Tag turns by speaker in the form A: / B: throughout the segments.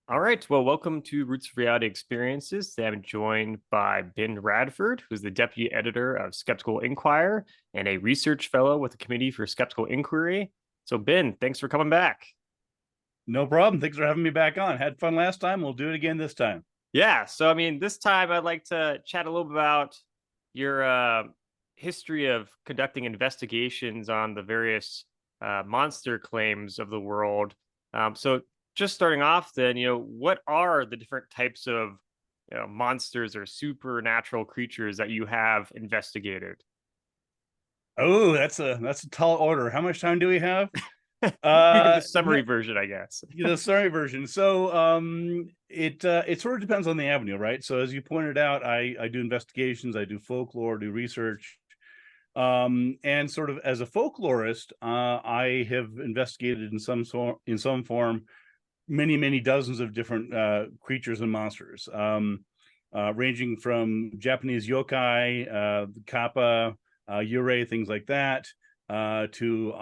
A: All right. Well, welcome to Roots of Reality Experiences. Today I'm joined by Ben Radford, who's the deputy editor of Skeptical Inquirer and a research fellow with the Committee for Skeptical Inquiry. So, Ben, thanks for coming back.
B: No problem. Thanks for having me back on. Had fun last time. We'll do it again this time.
A: Yeah. So, this time I'd like to chat a little bit about your history of conducting investigations on the various monster claims of the world. So, just starting off, then, what are the different types of monsters or supernatural creatures that you have investigated?
B: Oh, that's a tall order. How much time do we have?
A: We give the
B: No,
A: summary version, I guess.
B: the sorry version. So it sort of depends on the avenue, right? So as you pointed out, I do investigations, I do folklore, do research. And sort of as a folklorist, I have investigated in some form many dozens of different creatures and monsters, ranging from Japanese yokai, kappa, yurei, things like that, to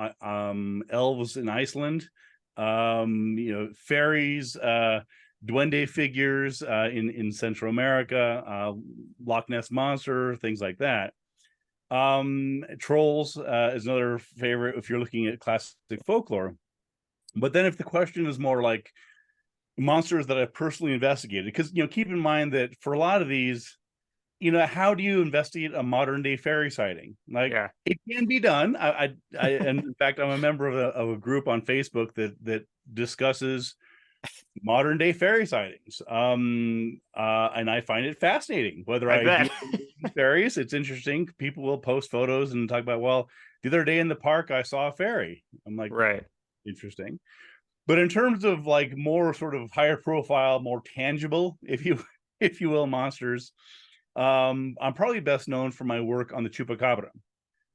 B: elves in Iceland, fairies, duende figures in Central America, Loch Ness monster, things like that. Trolls is another favorite if you're looking at classic folklore. But then if the question is more like monsters that I've personally investigated, because keep in mind that for a lot of these, how do you investigate a modern day fairy sighting? Like,
A: Yeah.
B: it can be done. And in fact, I'm a member of a group on Facebook that discusses modern day fairy sightings. And I find it fascinating. Whether
A: I
B: I
A: bet.
B: deal with fairies, it's interesting. People will post photos and talk about, well, the other day in the park I saw a fairy. I'm like,
A: Right.
B: interesting. But in terms of like more sort of higher profile, more tangible, if you if you will, monsters, I'm probably best known for my work on the chupacabra.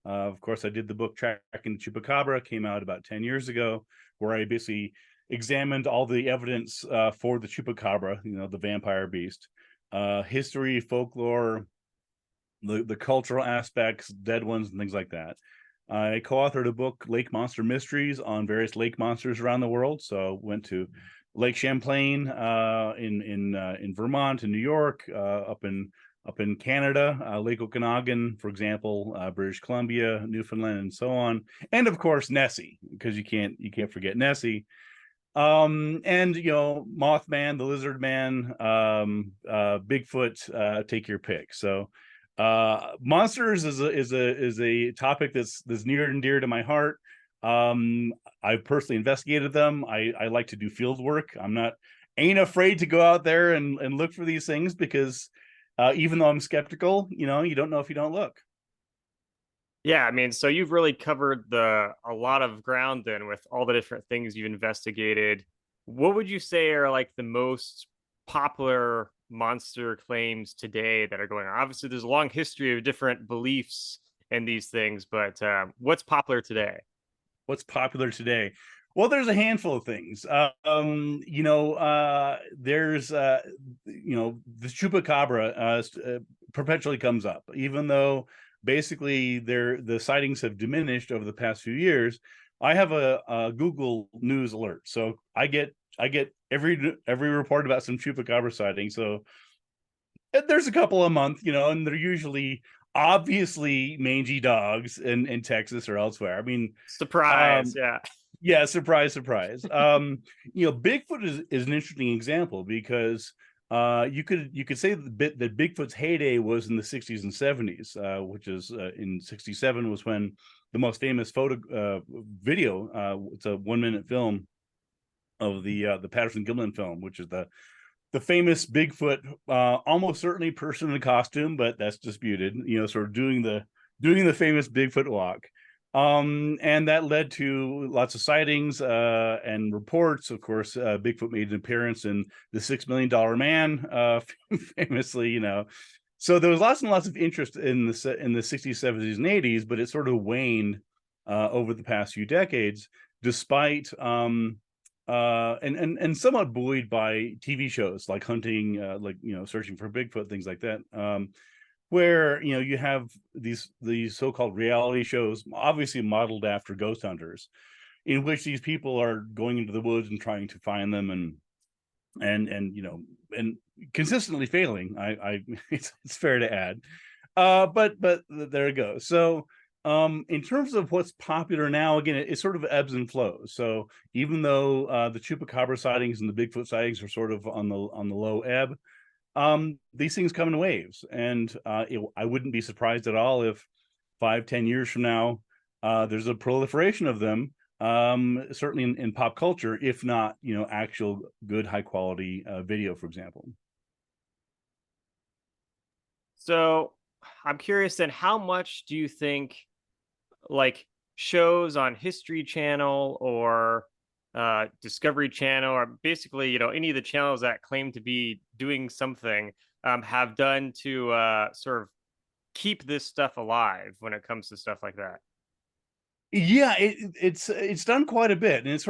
B: Of course, I did the book Tracking the Chupacabra, came out about 10 years ago, where I basically examined all the evidence for the chupacabra, the vampire beast, history, folklore, the cultural aspects, dead ones, and things like that. I co-authored a book, Lake Monster Mysteries, on various lake monsters around the world. So went to Lake Champlain in Vermont, in New York, up in Canada, Lake Okanagan, for example, British Columbia, Newfoundland, and so on, and of course Nessie, because you can't forget Nessie. And Mothman, the Lizard Man, Bigfoot, take your pick. So monsters is a topic that's near and dear to my heart. I've personally investigated them. I like to do field work. Ain't afraid to go out there and look for these things, because even though I'm skeptical, you don't know if you don't look.
A: Yeah, so you've really covered the a lot of ground then with all the different things you've investigated. What would you say are like the most popular monster claims today that are going on? Obviously, there's a long history of different beliefs in these things, but what's popular today?
B: What's popular today? Well, there's a handful of things. There's the chupacabra perpetually comes up, even though basically the sightings have diminished over the past few years. I have a Google News alert, so I get every report about some chupacabra sighting. So there's a couple a month, and they're usually obviously mangy dogs in Texas or elsewhere.
A: Surprise,
B: Um,
A: yeah.
B: yeah, surprise, surprise. Bigfoot is an interesting example, because you could say that Bigfoot's heyday was in the 60s and 70s, which is in 67 was when the most famous video, it's a 1 minute film of the Patterson Gimlin film, which is the famous Bigfoot, almost certainly person in a costume, but that's disputed. Sort of doing the famous Bigfoot walk, and that led to lots of sightings and reports. Of course, Bigfoot made an appearance in the $6 Million Man, famously. So there was lots and lots of interest in the 60s, 70s, and 80s, but it sort of waned over the past few decades, despite and somewhat buoyed by TV shows like Hunting, like Searching for Bigfoot, things like that, where you have these so-called reality shows, obviously modeled after ghost hunters, in which these people are going into the woods and trying to find them, and and consistently failing. I it's fair to add. But there it goes. So in terms of what's popular now, again, it sort of ebbs and flows. So even though the chupacabra sightings and the Bigfoot sightings are sort of on the low ebb, these things come in waves, and I wouldn't be surprised at all if 5-10 years from now there's a proliferation of them, certainly in pop culture, if not actual good high quality video, for example.
A: So I'm curious then, how much do you think like shows on History Channel or Discovery Channel, or basically, any of the channels that claim to be doing something, have done to sort of keep this stuff alive when it comes to stuff like that?
B: Yeah, it's done quite a bit, and it's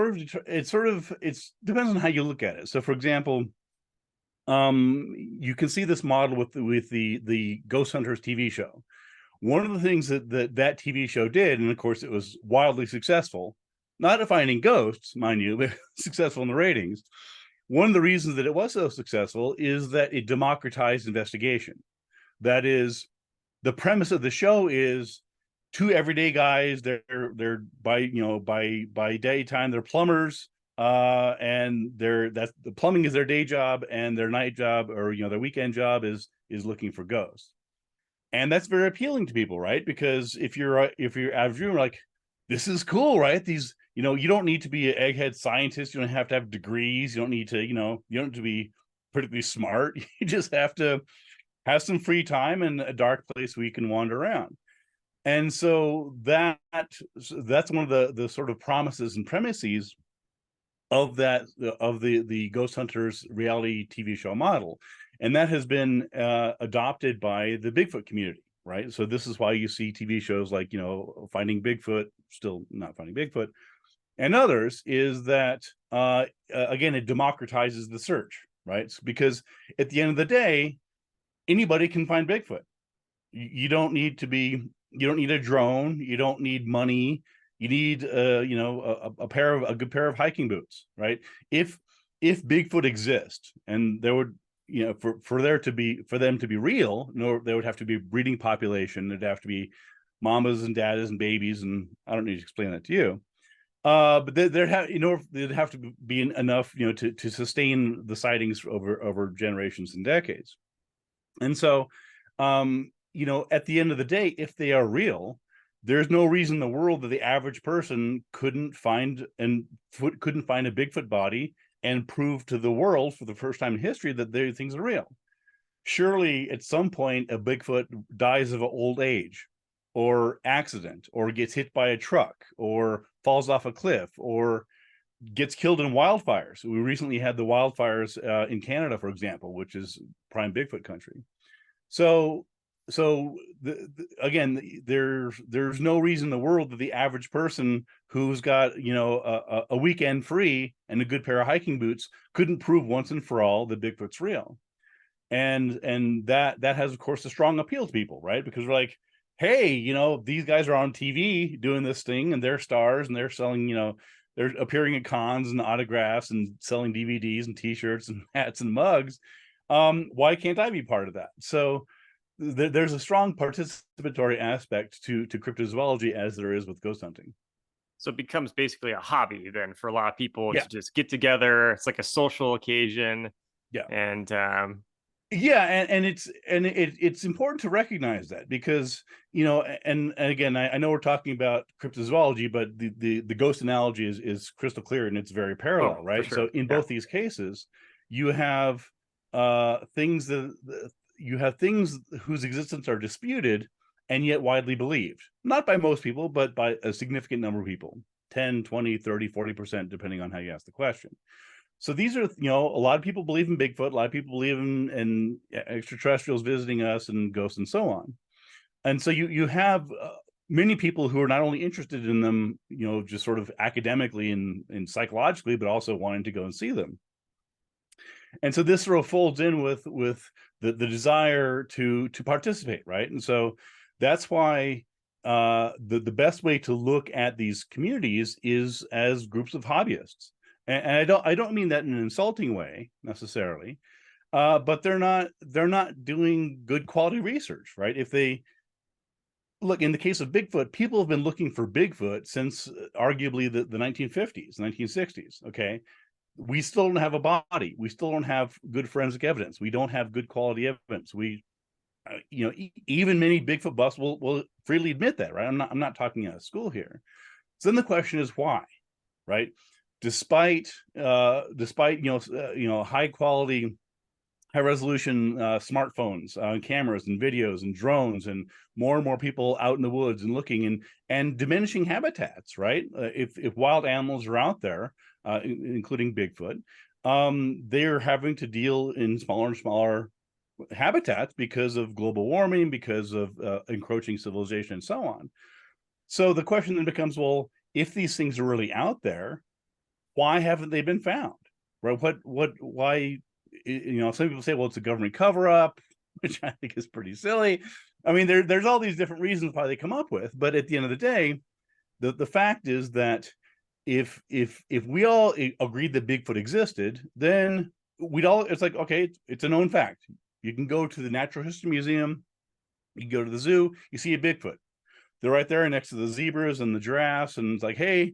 B: depends on how you look at it. So for example, you can see this model with the Ghost Hunters TV show. One of the things that TV show did, and of course it was wildly successful, not at finding ghosts, mind you, but successful in the ratings. One of the reasons that it was so successful is that it democratized investigation. That is, the premise of the show is two everyday guys. They're by daytime they're plumbers, and that's the plumbing is their day job, and their night job, or their weekend job is looking for ghosts. And that's very appealing to people, right? Because if you're average viewer, like, this is cool, right? These, you don't need to be an egghead scientist, you don't have to have degrees, you don't need to, you don't have to be particularly smart. You just have to have some free time and a dark place where you can wander around. And so that's one of the sort of promises and premises of the Ghost Hunters reality TV show model, and that has been adopted by the Bigfoot community, right? So this is why you see TV shows like Finding Bigfoot, still not Finding Bigfoot, and others, is that again, it democratizes the search, right? Because at the end of the day, anybody can find Bigfoot. You don't need to be, you don't need a drone, you don't need money, you need a good pair of hiking boots, right? If Bigfoot exists, and there would, for them to be real, there would have to be a breeding population, there'd have to be mamas and daddas and babies, and I don't need to explain that to you. But there'd have to be enough, to sustain the sightings over generations and decades. And so at the end of the day, if they are real, there's no reason in the world that the average person couldn't find a Bigfoot body and prove to the world for the first time in history that these things are real. Surely at some point a Bigfoot dies of old age, or accident, or gets hit by a truck, or falls off a cliff, or gets killed in wildfires. We recently had the wildfires in Canada, for example, which is prime Bigfoot country. So again, there's no reason in the world that the average person who's got a weekend free and a good pair of hiking boots couldn't prove once and for all that Bigfoot's real. And that has, of course, a strong appeal to people, right? Because we're like, hey, these guys are on TV doing this thing, and they're stars, and they're selling, they're appearing at cons and autographs and selling DVDs and T-shirts and hats and mugs. Why can't I be part of that? So there's a strong participatory aspect to cryptozoology, as there is with ghost hunting.
A: So it becomes basically a hobby then for a lot of people
B: Yeah,
A: to just get together. It's like a social occasion,
B: yeah,
A: and
B: yeah, and it's important to recognize that, because and again, I know we're talking about cryptozoology, but the ghost analogy is crystal clear, and it's very
A: oh,
B: parallel,
A: for
B: right?
A: sure,
B: So in
A: yeah.
B: both these cases, you have things things whose existence are disputed and yet widely believed, not by most people, but by a significant number of people, 10, 20, 30, 40%, depending on how you ask the question. So these are, a lot of people believe in Bigfoot, a lot of people believe in extraterrestrials visiting us and ghosts and so on. And so you have many people who are not only interested in them, just sort of academically and psychologically, but also wanting to go and see them. And so this sort of folds in with the desire to participate, right? And so that's why the best way to look at these communities is as groups of hobbyists. And I don't mean that in an insulting way necessarily, but they're not doing good quality research, right? If they look, in the case of Bigfoot, people have been looking for Bigfoot since arguably the 1950s, 1960s. Okay, we still don't have a body. We still don't have good forensic evidence. We don't have good quality evidence. Even many Bigfoot buffs will freely admit that, right? I'm not talking out of school here. So then the question is why, right? Despite high quality, high resolution smartphones, cameras, and videos, and drones, and more people out in the woods and looking, and diminishing habitats, right? If wild animals are out there, including Bigfoot, they're having to deal in smaller and smaller habitats because of global warming, because of encroaching civilization, and so on. So the question then becomes, well, if these things are really out there, why haven't they been found? Right? Why? Some people say, well, it's a government cover-up, which I think is pretty silly. I mean, there's all these different reasons why they come up with, but at the end of the day, the fact is that if we all agreed that Bigfoot existed, then it's like, okay, it's a known fact. You can go to the Natural History Museum, you can go to the zoo, you see a Bigfoot. They're right there next to the zebras and the giraffes, and it's like, hey,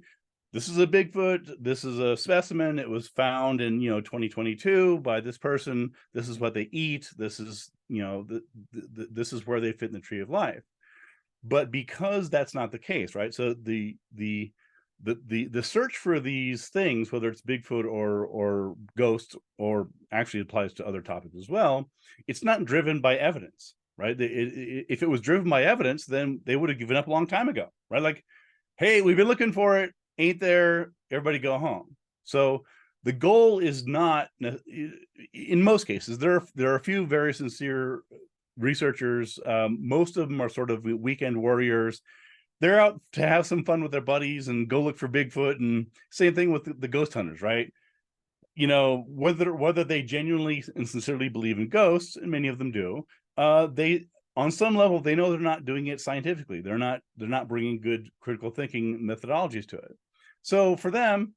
B: this is a Bigfoot. This is a specimen. It was found in 2022 by this person. This is what they eat. This is this is where they fit in the tree of life. But because that's not the case, right? So the search for these things, whether it's Bigfoot or ghosts, or actually applies to other topics as well, it's not driven by evidence, right? If it was driven by evidence, then they would have given up a long time ago, right? Like, hey, we've been looking for it, ain't there, everybody go home. So the goal is not, in most cases, there are a few very sincere researchers. Most of them are sort of weekend warriors. They're out to have some fun with their buddies and go look for Bigfoot, and same thing with the ghost hunters, right? Whether they genuinely and sincerely believe in ghosts, and many of them do, they, on some level, they know they're not doing it scientifically. They're not bringing good critical thinking methodologies to it. So for them,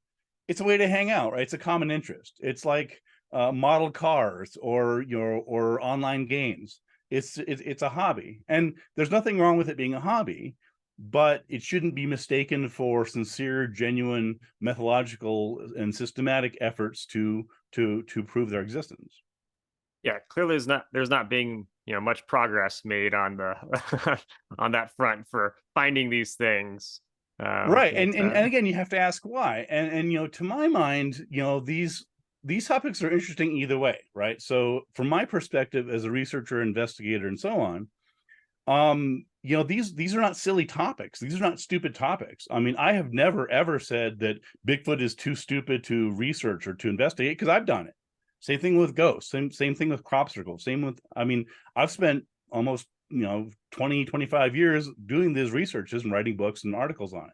B: it's a way to hang out, right? It's a common interest. It's like model cars or online games. It's a hobby, and there's nothing wrong with it being a hobby, but it shouldn't be mistaken for sincere, genuine, methodological, and systematic efforts to prove their existence.
A: Yeah, clearly there's not being much progress made on the on that front for finding these things.
B: Right.
A: But
B: And again, you have to ask why. And to my mind, these topics are interesting either way, right? So from my perspective as a researcher, investigator, and so on, these are not silly topics. These are not stupid topics. I mean, I have never ever said that Bigfoot is too stupid to research or to investigate, because I've done it. Same thing with ghosts, same thing with crop circles, same with, I mean, I've spent almost 20, 25 years doing these researches and writing books and articles on it.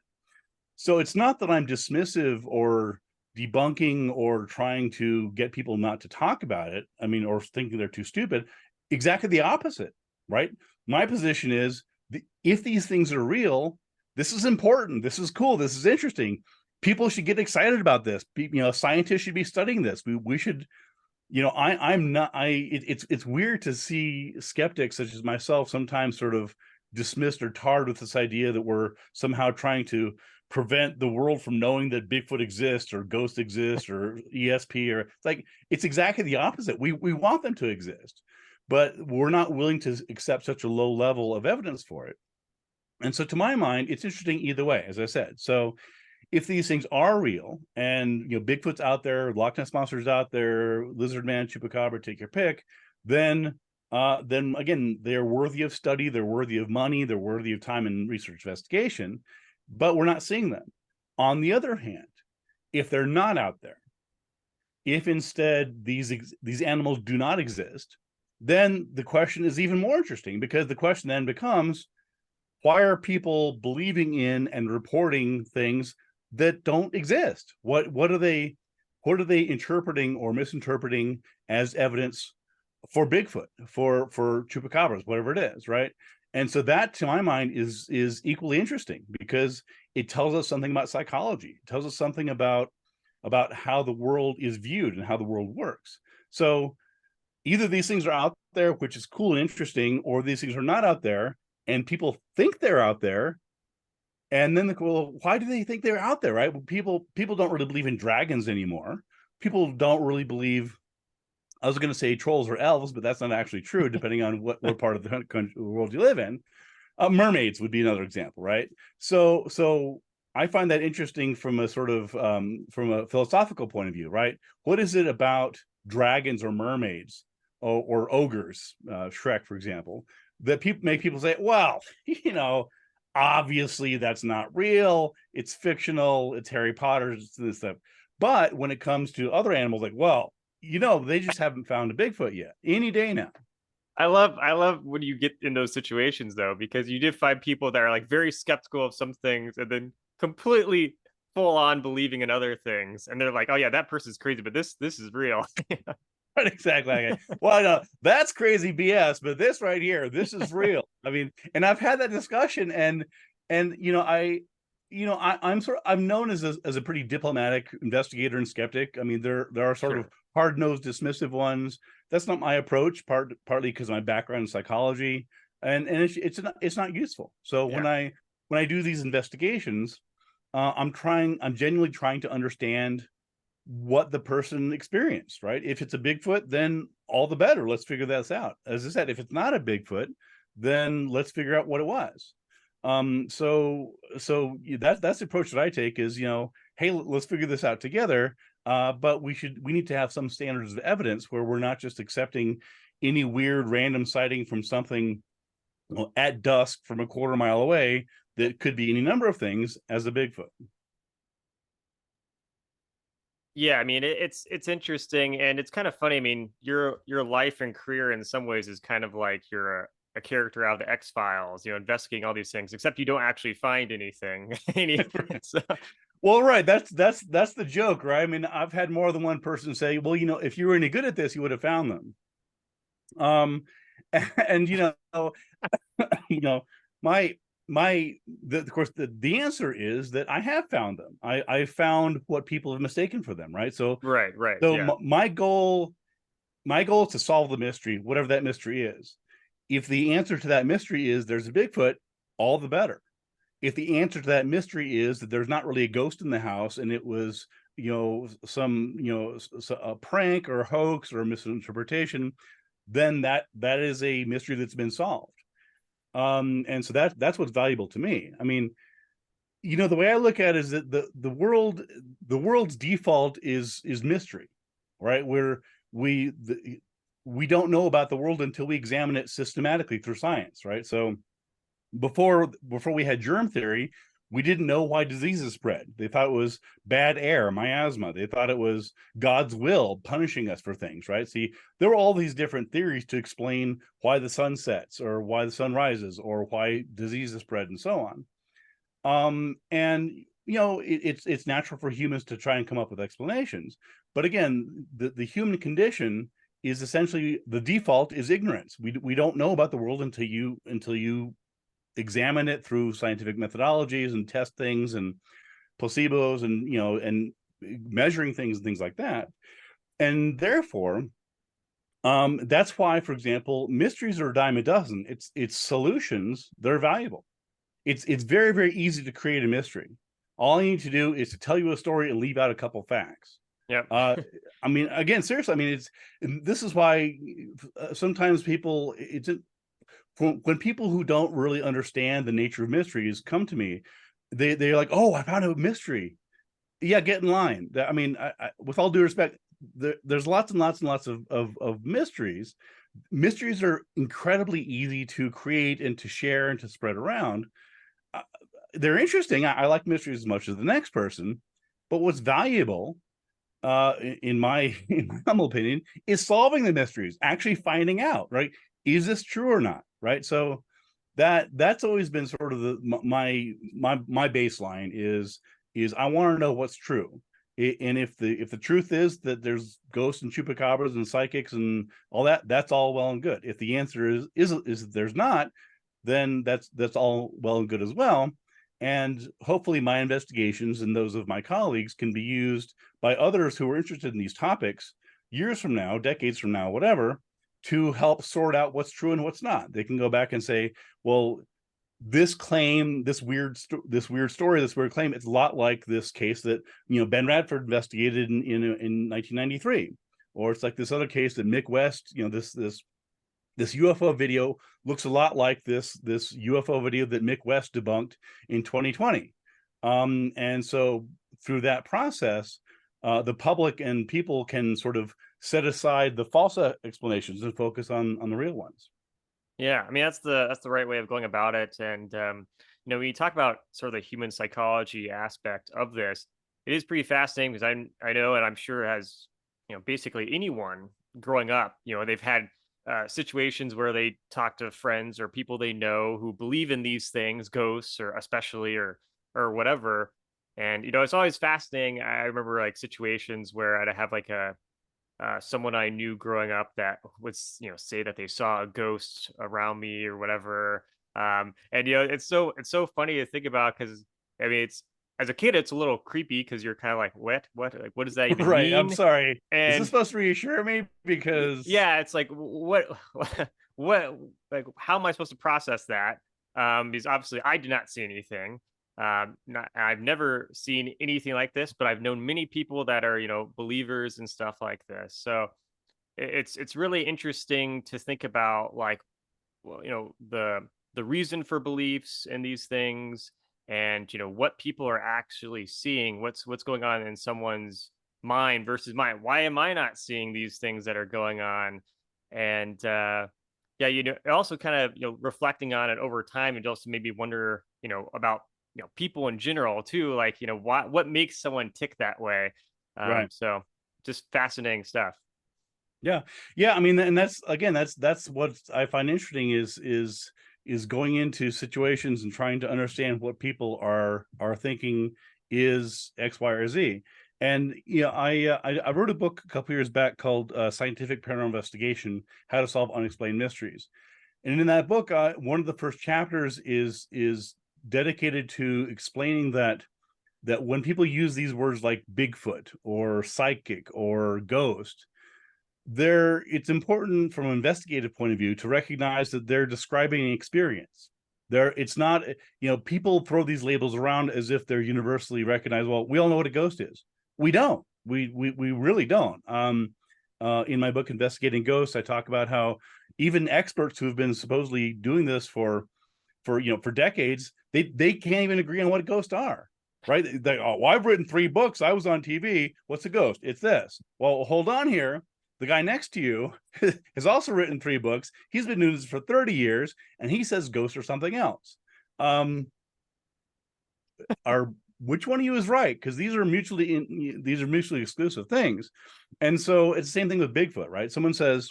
B: So it's not that I'm dismissive or debunking or trying to get people not to talk about it. I mean, or thinking they're too stupid. Exactly the opposite, right? My position is, if these things are real, this is important. This is cool. This is interesting. People should get excited about this. Scientists should be studying this. We should, it's weird to see skeptics such as myself sometimes sort of dismissed or tarred with this idea that we're somehow trying to prevent the world from knowing that Bigfoot exists or ghosts exist or ESP, or it's exactly the opposite. We want them to exist, but we're not willing to accept such a low level of evidence for it. And so to my mind, it's interesting either way, as I said. So if these things are real, and Bigfoot's out there, Loch Ness Monster's out there, Lizard Man, Chupacabra, take your pick, then again, they're worthy of study, they're worthy of money, they're worthy of time and research investigation, but we're not seeing them. On the other hand, if they're not out there, if instead these animals do not exist, then the question is even more interesting, because the question then becomes, why are people believing in and reporting things that don't exist? What are they interpreting or misinterpreting as evidence for Bigfoot, for chupacabras, whatever it is, right? And so that, to my mind, is equally interesting, because it tells us something about psychology. It tells us something about about how the world is viewed and how the world works. So either these things are out there, which is cool and interesting, or these things are not out there, and people think they're out there. And then, well, why do they think they're out there, right? Well, people don't really believe in dragons anymore. People don't really believe. I was going to say trolls or elves, but that's not actually true, depending on what part of the country, the world you live in. Mermaids would be another example, right? So I find that interesting from a sort of from a philosophical point of view, right? What is it about dragons or mermaids or ogres, Shrek, for example, that make people say, well, obviously that's not real. It's fictional. It's Harry Potter. It's this stuff. But when it comes to other animals, like, well, they just haven't found a Bigfoot yet. Any day now.
A: I love when you get in those situations though, because you did find people that are like very skeptical of some things and then completely full on believing in other things. And they're like, oh yeah, that person's crazy, but this is real.
B: Right, exactly. Well, no, that's crazy BS, but this right here, this is real. I mean, and I've had that discussion, and I'm known as a pretty diplomatic investigator and skeptic. I mean, there are sort of
A: Sure.
B: hard-nosed, dismissive ones. That's not my approach, partly because of my background in psychology, and it's not useful. So
A: Yeah.
B: when I do these investigations, I'm genuinely trying to understand what the person experienced, right? If it's a Bigfoot, then all the better. Let's figure this out. As I said, if it's not a Bigfoot, then let's figure out what it was. So that's the approach that I take is, hey, let's figure this out together. But we need to have some standards of evidence where we're not just accepting any weird random sighting from something at dusk from a quarter mile away that could be any number of things as a Bigfoot.
A: Yeah, I mean it's interesting and it's kind of funny. I mean, your life and career in some ways is kind of like you're a character out of the X Files, investigating all these things, except you don't actually find anything. So,
B: Well, right. That's the joke, right? I mean, I've had more than one person say, "Well, if you were any good at this, you would have found them." Um, and you know, my of course, the answer is that I have found them. I found what people have mistaken for them, right? So
A: right, right,
B: so
A: yeah,
B: my goal is to solve the mystery, whatever that mystery is. If the answer to that mystery is there's a Bigfoot, all the better. If the answer to that mystery is that there's not really a ghost in the house and it was some a prank or a hoax or a misinterpretation, then that is a mystery that's been solved. And so that's what's valuable to me. I mean, the way I look at it is that the world's default is mystery, right? Where we don't know about the world until we examine it systematically through science, right? So before we had germ theory, we didn't know why diseases spread. They thought it was bad air, miasma. They thought it was God's will punishing us for things, right? See, there were all these different theories to explain why the sun sets or why the sun rises or why diseases spread and so on. And it's natural for humans to try and come up with explanations. But again, the human condition is essentially the default is ignorance. We don't know about the world until you examine it through scientific methodologies and test things and placebos and and measuring things and things like that. And therefore, that's why, for example, mysteries are a dime a dozen. It's solutions, they're valuable. It's very, very easy to create a mystery. All you need to do is to tell you a story and leave out a couple facts.
A: yep.
B: I mean, again, seriously, I mean, this is why sometimes people when people who don't really understand the nature of mysteries come to me, they're like, "Oh, I found a mystery." Yeah, get in line. I mean, with all due respect, there's lots and lots and lots of mysteries. Mysteries are incredibly easy to create and to share and to spread around. They're interesting. I like mysteries as much as the next person, but what's valuable, in my humble opinion, is solving the mysteries, actually finding out, right? Is this true or not, right? So that's always been sort of my baseline is I want to know what's true. And if the truth is that there's ghosts and chupacabras and psychics and all that, that's all well and good. If the answer is that there's not, then that's all well and good as well. And hopefully my investigations and those of my colleagues can be used by others who are interested in these topics years from now, decades from now, whatever, to help sort out what's true and what's not. They can go back and say, well, this claim, this weird story, this weird claim, it's a lot like this case that, Ben Radford investigated in 1993, or it's like this other case that Mick West, this UFO video looks a lot like this UFO video that Mick West debunked in 2020. And so through that process, the public and people can sort of set aside the false explanations and focus on the real ones.
A: Yeah, I mean that's the right way of going about it. And when you talk about sort of the human psychology aspect of this, it is pretty fascinating because I know, and I'm sure as basically anyone growing up, they've had situations where they talk to friends or people they know who believe in these things, ghosts or especially or whatever. And it's always fascinating. I remember like situations where I'd have like a someone I knew growing up that would say that they saw a ghost around me or whatever. And it's so funny to think about because I mean it's as a kid it's a little creepy because you're kind of like what like what does that even
B: Right. I'm
A: mean?
B: sorry. Is this
A: And
B: supposed to reassure me? Because
A: yeah, it's like what like how am I supposed to process that? Because obviously I did not see anything. I've never seen anything like this, but I've known many people that are believers and stuff like this. So it's really interesting to think about like well the reason for beliefs in these things and what people are actually seeing, what's going on in someone's mind versus mine. Why am I not seeing these things that are going on? And yeah, also kind of reflecting on it over time and also maybe wonder about people in general too, like what makes someone tick that way.
B: right.
A: So just fascinating stuff.
B: Yeah. Yeah. I mean, and that's again, that's what I find interesting is going into situations and trying to understand what people are thinking is X, Y, or Z. And I wrote a book a couple years back called Scientific Paranormal Investigation: How to Solve Unexplained Mysteries. And in that book, one of the first chapters is dedicated to explaining that when people use these words like Bigfoot or psychic or ghost, it's important from an investigative point of view to recognize that they're describing an experience. It's not, people throw these labels around as if they're universally recognized. Well, we all know what a ghost is. We don't. We really don't. In my book Investigating Ghosts, I talk about how even experts who have been supposedly doing this for decades, they can't even agree on what ghosts are. Right? Oh, well, I've written 3 books. I was on TV. What's a ghost? It's this. Well, hold on here. The guy next to you has also written 3 books. He's been doing this for 30 years, and he says ghosts are something else. Which one of you is right? Because these are mutually exclusive things. And so it's the same thing with Bigfoot, right? Someone says,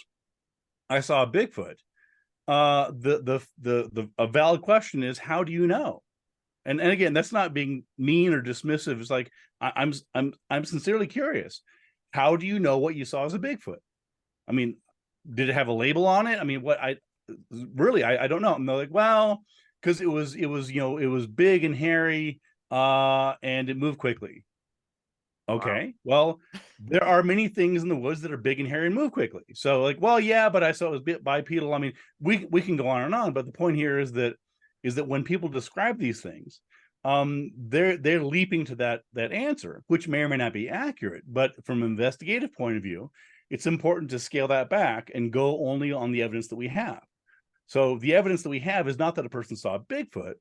B: "I saw a Bigfoot." A valid question is, how do you know? And again, that's not being mean or dismissive. It's like I'm sincerely curious. How do you know what you saw as a Bigfoot? I mean, did it have a label on it? I mean, I don't know. And they're like, well, because it was big and hairy, and it moved quickly.
A: Wow.
B: Okay, well, there are many things in the woods that are big and hairy and move quickly. So like, well, yeah, but I saw it was bipedal. I mean, we can go on and on, but the point here is that when people describe these things, they're leaping to that answer, which may or may not be accurate. But from an investigative point of view, it's important to scale that back and go only on the evidence that we have. So the evidence that we have is not that a person saw Bigfoot.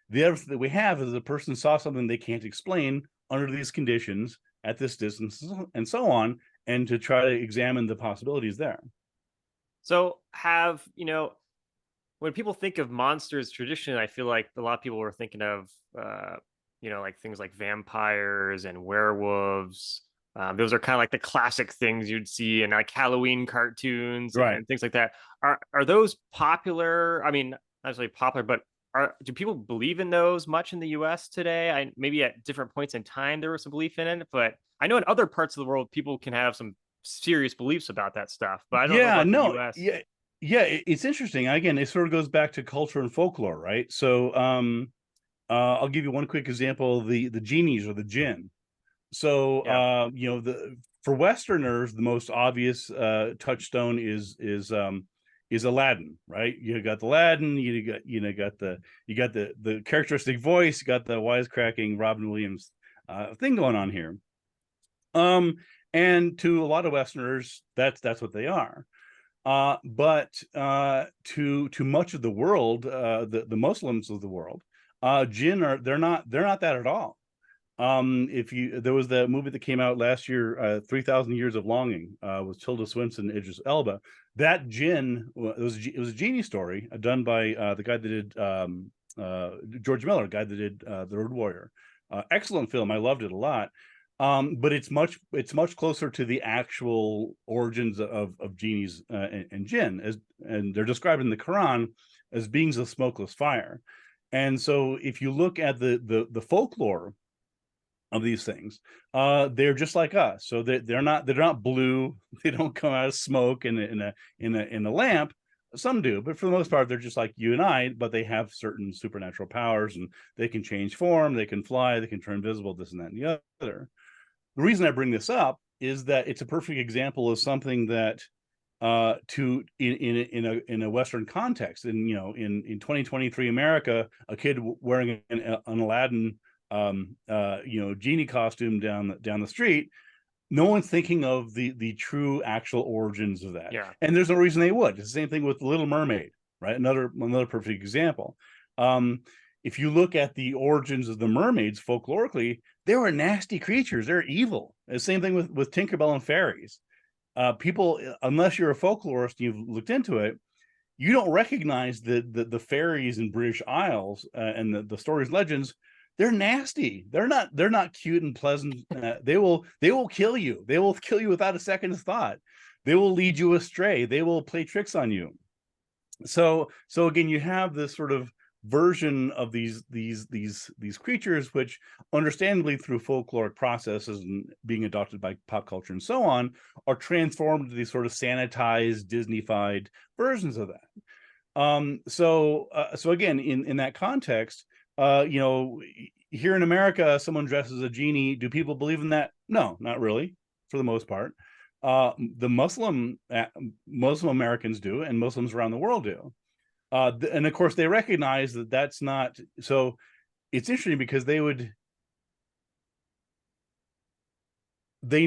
B: The evidence that we have is a person saw something they can't explain under these conditions at this distance and so on, and to try to examine the possibilities there.
A: So when people think of monsters traditionally, I feel like a lot of people were thinking of, like things like vampires and werewolves. Those are kind of like the classic things you'd see in like Halloween cartoons
B: Right.
A: and things like that. Are those popular? I mean, not necessarily popular, but do people believe in those much in the U.S. today? Maybe at different points in time there was some belief in it, but I know in other parts of the world people can have some serious beliefs about that stuff. But I don't know
B: Yeah,
A: about the
B: no,
A: U.S.
B: yeah, yeah, it's interesting. Again, it sort of goes back to culture and folklore, right? So I'll give you one quick example: the genies or the jinn. So
A: Yeah.
B: for Westerners, the most obvious touchstone is Aladdin, right? You got Aladdin, you got the characteristic voice, you got the wisecracking Robin Williams thing going on here. And to a lot of Westerners, that's what they are. But to much of the world, the Muslims of the world, jinn are they're not that at all. If you there was that movie that came out last year, 3,000 Years of Longing, with Tilda Swinton and Idris Elba. That jinn it was a genie story done by the guy that did George Miller, guy that did The Road Warrior. Excellent film. I loved it a lot. But it's much closer to the actual origins of genies and jinn, and they're described in the Quran as beings of smokeless fire. And so if you look at the folklore of these things, they're just like us. So they're not blue. They don't come out of smoke in a lamp. Some do, but for the most part, they're just like you and I, but they have certain supernatural powers, and they can change form, they can fly, they can turn invisible, this and that and the other. The reason I bring this up is that it's a perfect example of something that in a Western context, in 2023 America, a kid wearing an Aladdin genie costume down the street, no one's thinking of the true actual origins of that.
A: Yeah.
B: And there's no reason they would. It's the same thing with the Little Mermaid, right? Another perfect example. If you look at the origins of the mermaids folklorically, they were nasty creatures. They're evil. The same thing with Tinkerbell and fairies. People, unless you're a folklorist, you've looked into it, you don't recognize the fairies in British Isles and the stories, legends. They're nasty. They're not cute and pleasant. They will kill you. They will kill you without a second's thought. They will lead you astray. They will play tricks on you. So again, you have this sort of version of these creatures, which understandably through folkloric processes and being adopted by pop culture and so on, are transformed into these sort of sanitized, Disneyfied versions of that. So again, in that context, here in America, someone dresses as a genie. Do people believe in that? No, not really, for the most part. The Muslim Americans do, and Muslims around the world do. And of course, they recognize that that's not so. It's interesting because they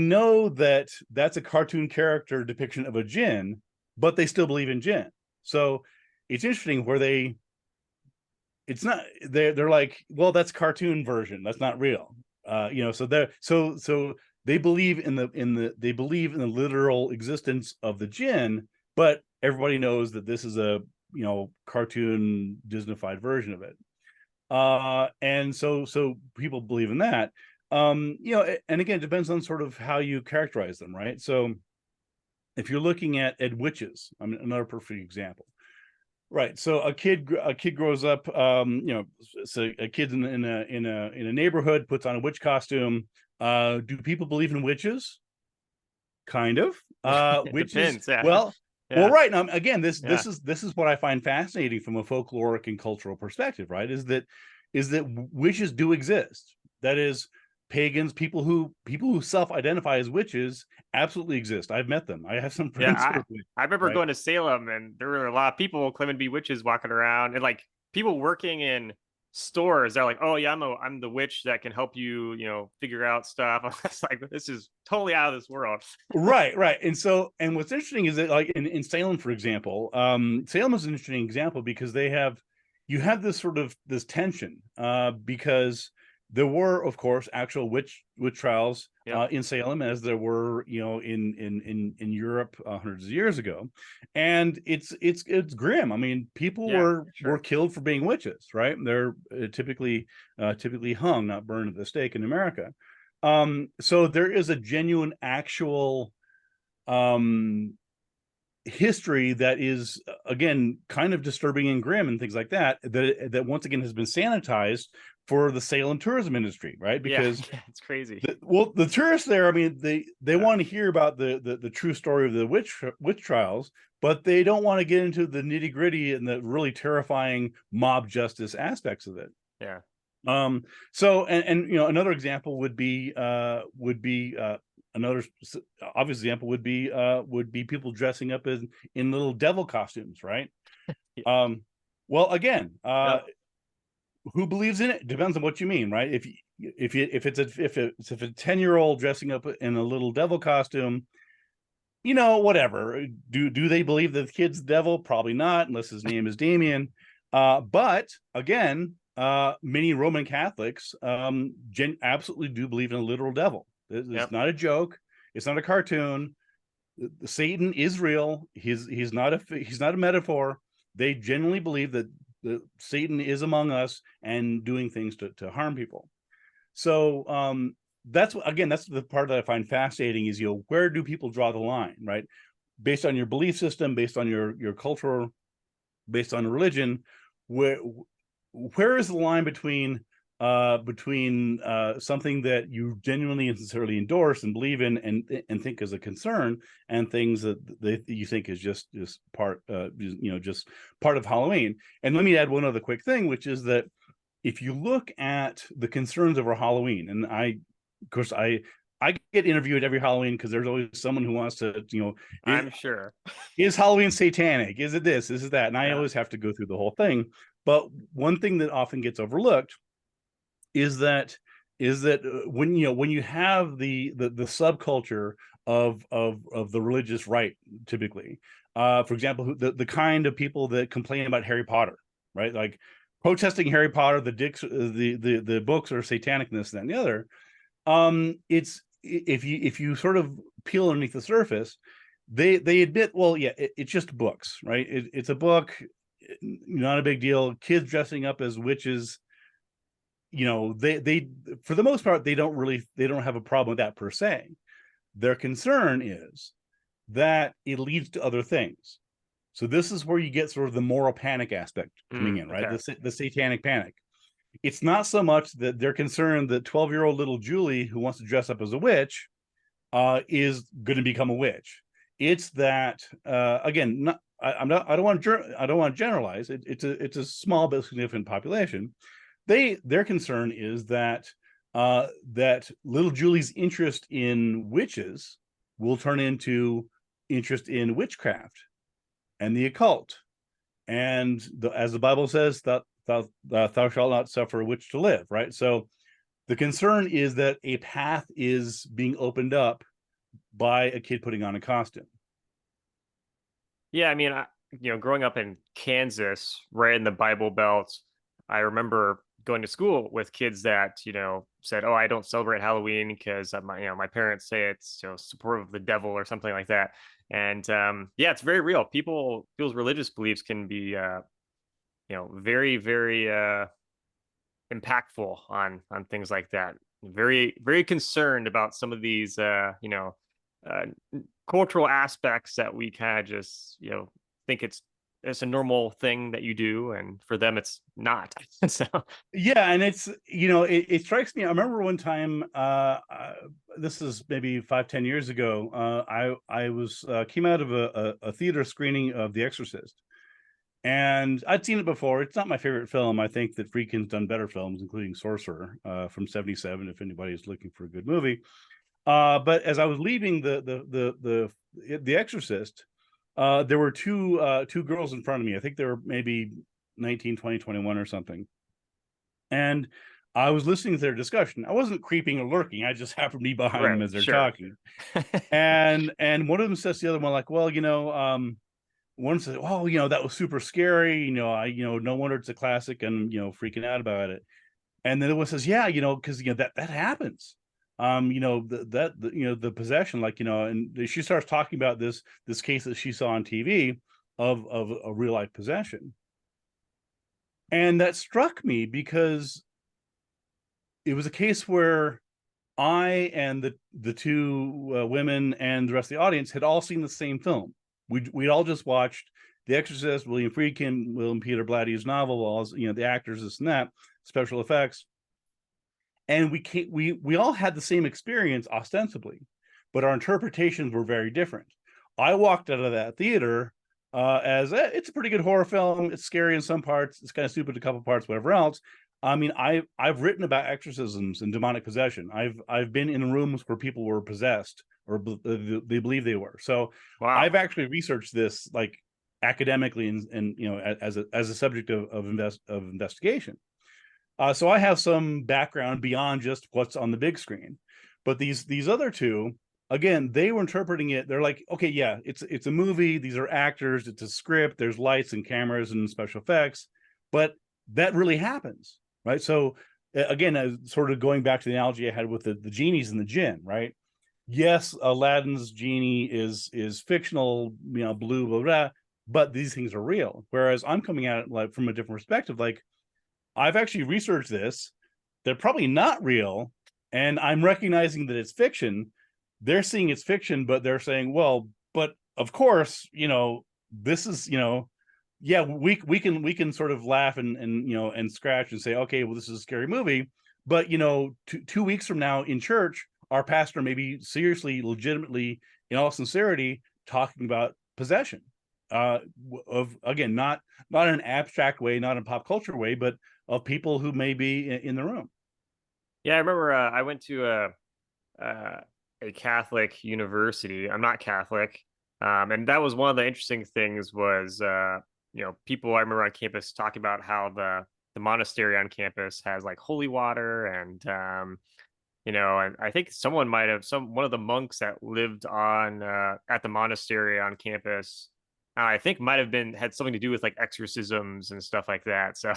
B: know that that's a cartoon character depiction of a jinn, but they still believe in jinn. So it's interesting where they're like, well, that's cartoon version, that's not real. So they believe in the literal existence of the jinn, but everybody knows that this is a cartoon Disneyfied version of it. And so people believe in that. And again, it depends on sort of how you characterize them, right? So if you're looking at witches, I mean, another perfect example. Right. So a kid grows up, so a kid in a neighborhood puts on a witch costume. Do people believe in witches? Kind of.
A: It
B: Witches,
A: depends. Yeah.
B: well,
A: Yeah.
B: right. Now, again, this
A: Yeah.
B: is what I find fascinating from a folkloric and cultural perspective, right? Is that witches do exist. That is, pagans, people who self-identify as witches absolutely exist. I've met them. I have some
A: Yeah.
B: friends who are
A: I remember
B: right?
A: going to Salem, and there were a lot of people claiming to be witches walking around, and like people working in stores. They're like, "Oh yeah, I'm the witch that can help you, figure out stuff." I was like, "This is totally out of this world."
B: Right. And what's interesting is that, like in Salem, for example, Salem is an interesting example because you have this sort of this tension, because there were, of course, actual witch trials
A: Yep.
B: in Salem, as there were, in Europe hundreds of years ago, and it's grim. I mean, people
A: Yeah.
B: were
A: Sure.
B: killed for being witches, right? They're typically hung, not burned at the stake in America. So there is a genuine, actual history that is, again, kind of disturbing and grim and things like that, that once again has been sanitized for the Salem tourism industry, right?
A: Yeah.
B: Because
A: Yeah. It's crazy.
B: the tourists there, I mean, they
A: Yeah.
B: want to hear about the true story of the witch trials, but they don't want to get into the nitty gritty and the really terrifying mob justice aspects of it.
A: Yeah.
B: So and another example another obvious example would be people dressing up as in little devil costumes, right?
A: Yeah.
B: Um, well, again,
A: Yep.
B: who believes in it depends on what you mean, right? If it's a 10-year-old dressing up in a little devil costume, whatever. Do they believe that the kid's the devil? Probably not, unless his name is Damien. But again, many Roman Catholics absolutely do believe in a literal devil. It's
A: Yep.
B: not a joke. It's not a cartoon. Satan is real. He's not a metaphor. They genuinely believe that Satan is among us and doing things to harm people. So that's the part that I find fascinating is, where do people draw the line, right? Based on your belief system, based on your culture, based on religion, where is the line between something that you genuinely and sincerely endorse and believe in and think is a concern, and things that you think is just part just part of Halloween. And let me add one other quick thing, which is that if you look at the concerns over Halloween, and of course I get interviewed every Halloween because there's always someone who wants to,
A: I'm sure.
B: is Halloween satanic? Is it this? Is it that? And I
A: Yeah.
B: always have to go through the whole thing. But one thing that often gets overlooked is that when you have the subculture of the religious right, typically, for example, the kind of people that complain about Harry Potter, right? Like protesting Harry Potter, the books are satanic, and this and that and the other. It's if you sort of peel underneath the surface, they admit, well, yeah, it's just books, right? It's a book, not a big deal. Kids dressing up as witches, they for the most part they don't have a problem with that per se. Their concern is that it leads to other things. So this is where you get sort of the moral panic aspect coming in, right?
A: Okay.
B: The satanic panic. It's not so much that they're concerned that 12-year-old little Julie who wants to dress up as a witch is going to become a witch. It's that again, not, I'm not. I don't want to generalize. It's a small but significant population. Their concern is that that little Julie's interest in witches will turn into interest in witchcraft and the occult, and as the Bible says, that thou shalt not suffer a witch to live. Right. So the concern is that a path is being opened up by a kid putting on a costume.
A: Yeah, I mean, growing up in Kansas, right in the Bible Belt, I remember going to school with kids that, said, "Oh, I don't celebrate Halloween because my parents say it's, supportive of the devil or something like that." And yeah, it's very real. People's religious beliefs can be, very, very impactful on things like that. Very, very concerned about some of these, uh, cultural aspects that we kind of just, think it's a normal thing that you do, and for them it's not. So
B: Yeah, and it strikes me. I remember one time, this is maybe 5-10 years ago. I was came out of a theater screening of The Exorcist, and I'd seen it before. It's not my favorite film. I think that Friedkin's done better films, including Sorcerer from '77. If anybody's looking for a good movie, but as I was leaving the Exorcist, there were two girls in front of me. I think they were maybe 19, 20, 21 or something. And I was listening to their discussion. I wasn't creeping or lurking. I just happened to be behind them
A: right,
B: as they're
A: sure.
B: talking. And one of them says to the other one, like, well, one says, oh, that was super scary. No wonder it's a classic, and freaking out about it. And then the other one says, yeah, because that happens. The possession, like, and she starts talking about this case that she saw on TV of a real life possession. And that struck me because it was a case where I and the two women and the rest of the audience had all seen the same film. We'd all just watched The Exorcist, William Friedkin, William Peter Blatty's novel, all the actors, this and that, special effects, and we all had the same experience ostensibly, but our interpretations were very different. I walked out of that theater as it's a pretty good horror film. It's scary in some parts. It's kind of stupid in a couple parts, whatever else. I mean, I've written about exorcisms and demonic possession. I've been in rooms where people were possessed or they believe they were. So I've
A: Wow.
B: actually researched this like academically and you know as a subject of investigation. So I have some background beyond just what's on the big screen. But these other two, again, they were interpreting it. They're like, okay, yeah, it's a movie. These are actors. It's a script. There's lights and cameras and special effects, but that really happens, right? So again, sort of going back to the analogy I had with the genies and the jinn, right? Yes, Aladdin's genie is fictional, you know, blue, blah, blah, but these things are real. Whereas I'm coming at it like from a different perspective, like I've actually researched this. They're probably not real, and I'm recognizing that it's fiction. They're seeing it's fiction, but they're saying, "Well, but of course, you know, this is, you know, yeah, we can sort of laugh and you know and scratch and say, okay, well, this is a scary movie, but you know, 2 weeks from now in church, our pastor may be seriously, legitimately, in all sincerity, talking about possession, of again, not in an abstract way, not in pop culture way, but of people who may be in the room.
A: Yeah, I remember I went to uh, a Catholic university. I'm not Catholic, and that was one of the interesting things was people I remember on campus talking about how the monastery on campus has like holy water and and I think someone might have one of the monks that lived on at the monastery on campus. I think might have been had something to do with like exorcisms and stuff like that. So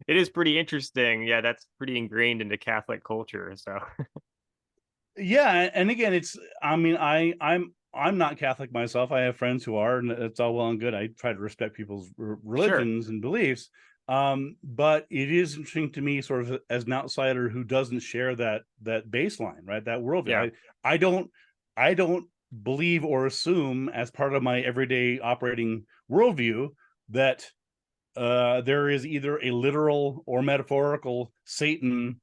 A: it is pretty interesting. Yeah, that's pretty ingrained into Catholic culture. So
B: Yeah, and again, it's I mean, I'm not Catholic myself. I have friends who are, and it's all well and good. I try to respect people's
A: sure,
B: religions and beliefs. But it is interesting to me, sort of as an outsider who doesn't share that baseline, right? That worldview.
A: yeah,
B: I don't I don't believe or assume as part of my everyday operating worldview that there is either a literal or metaphorical Satan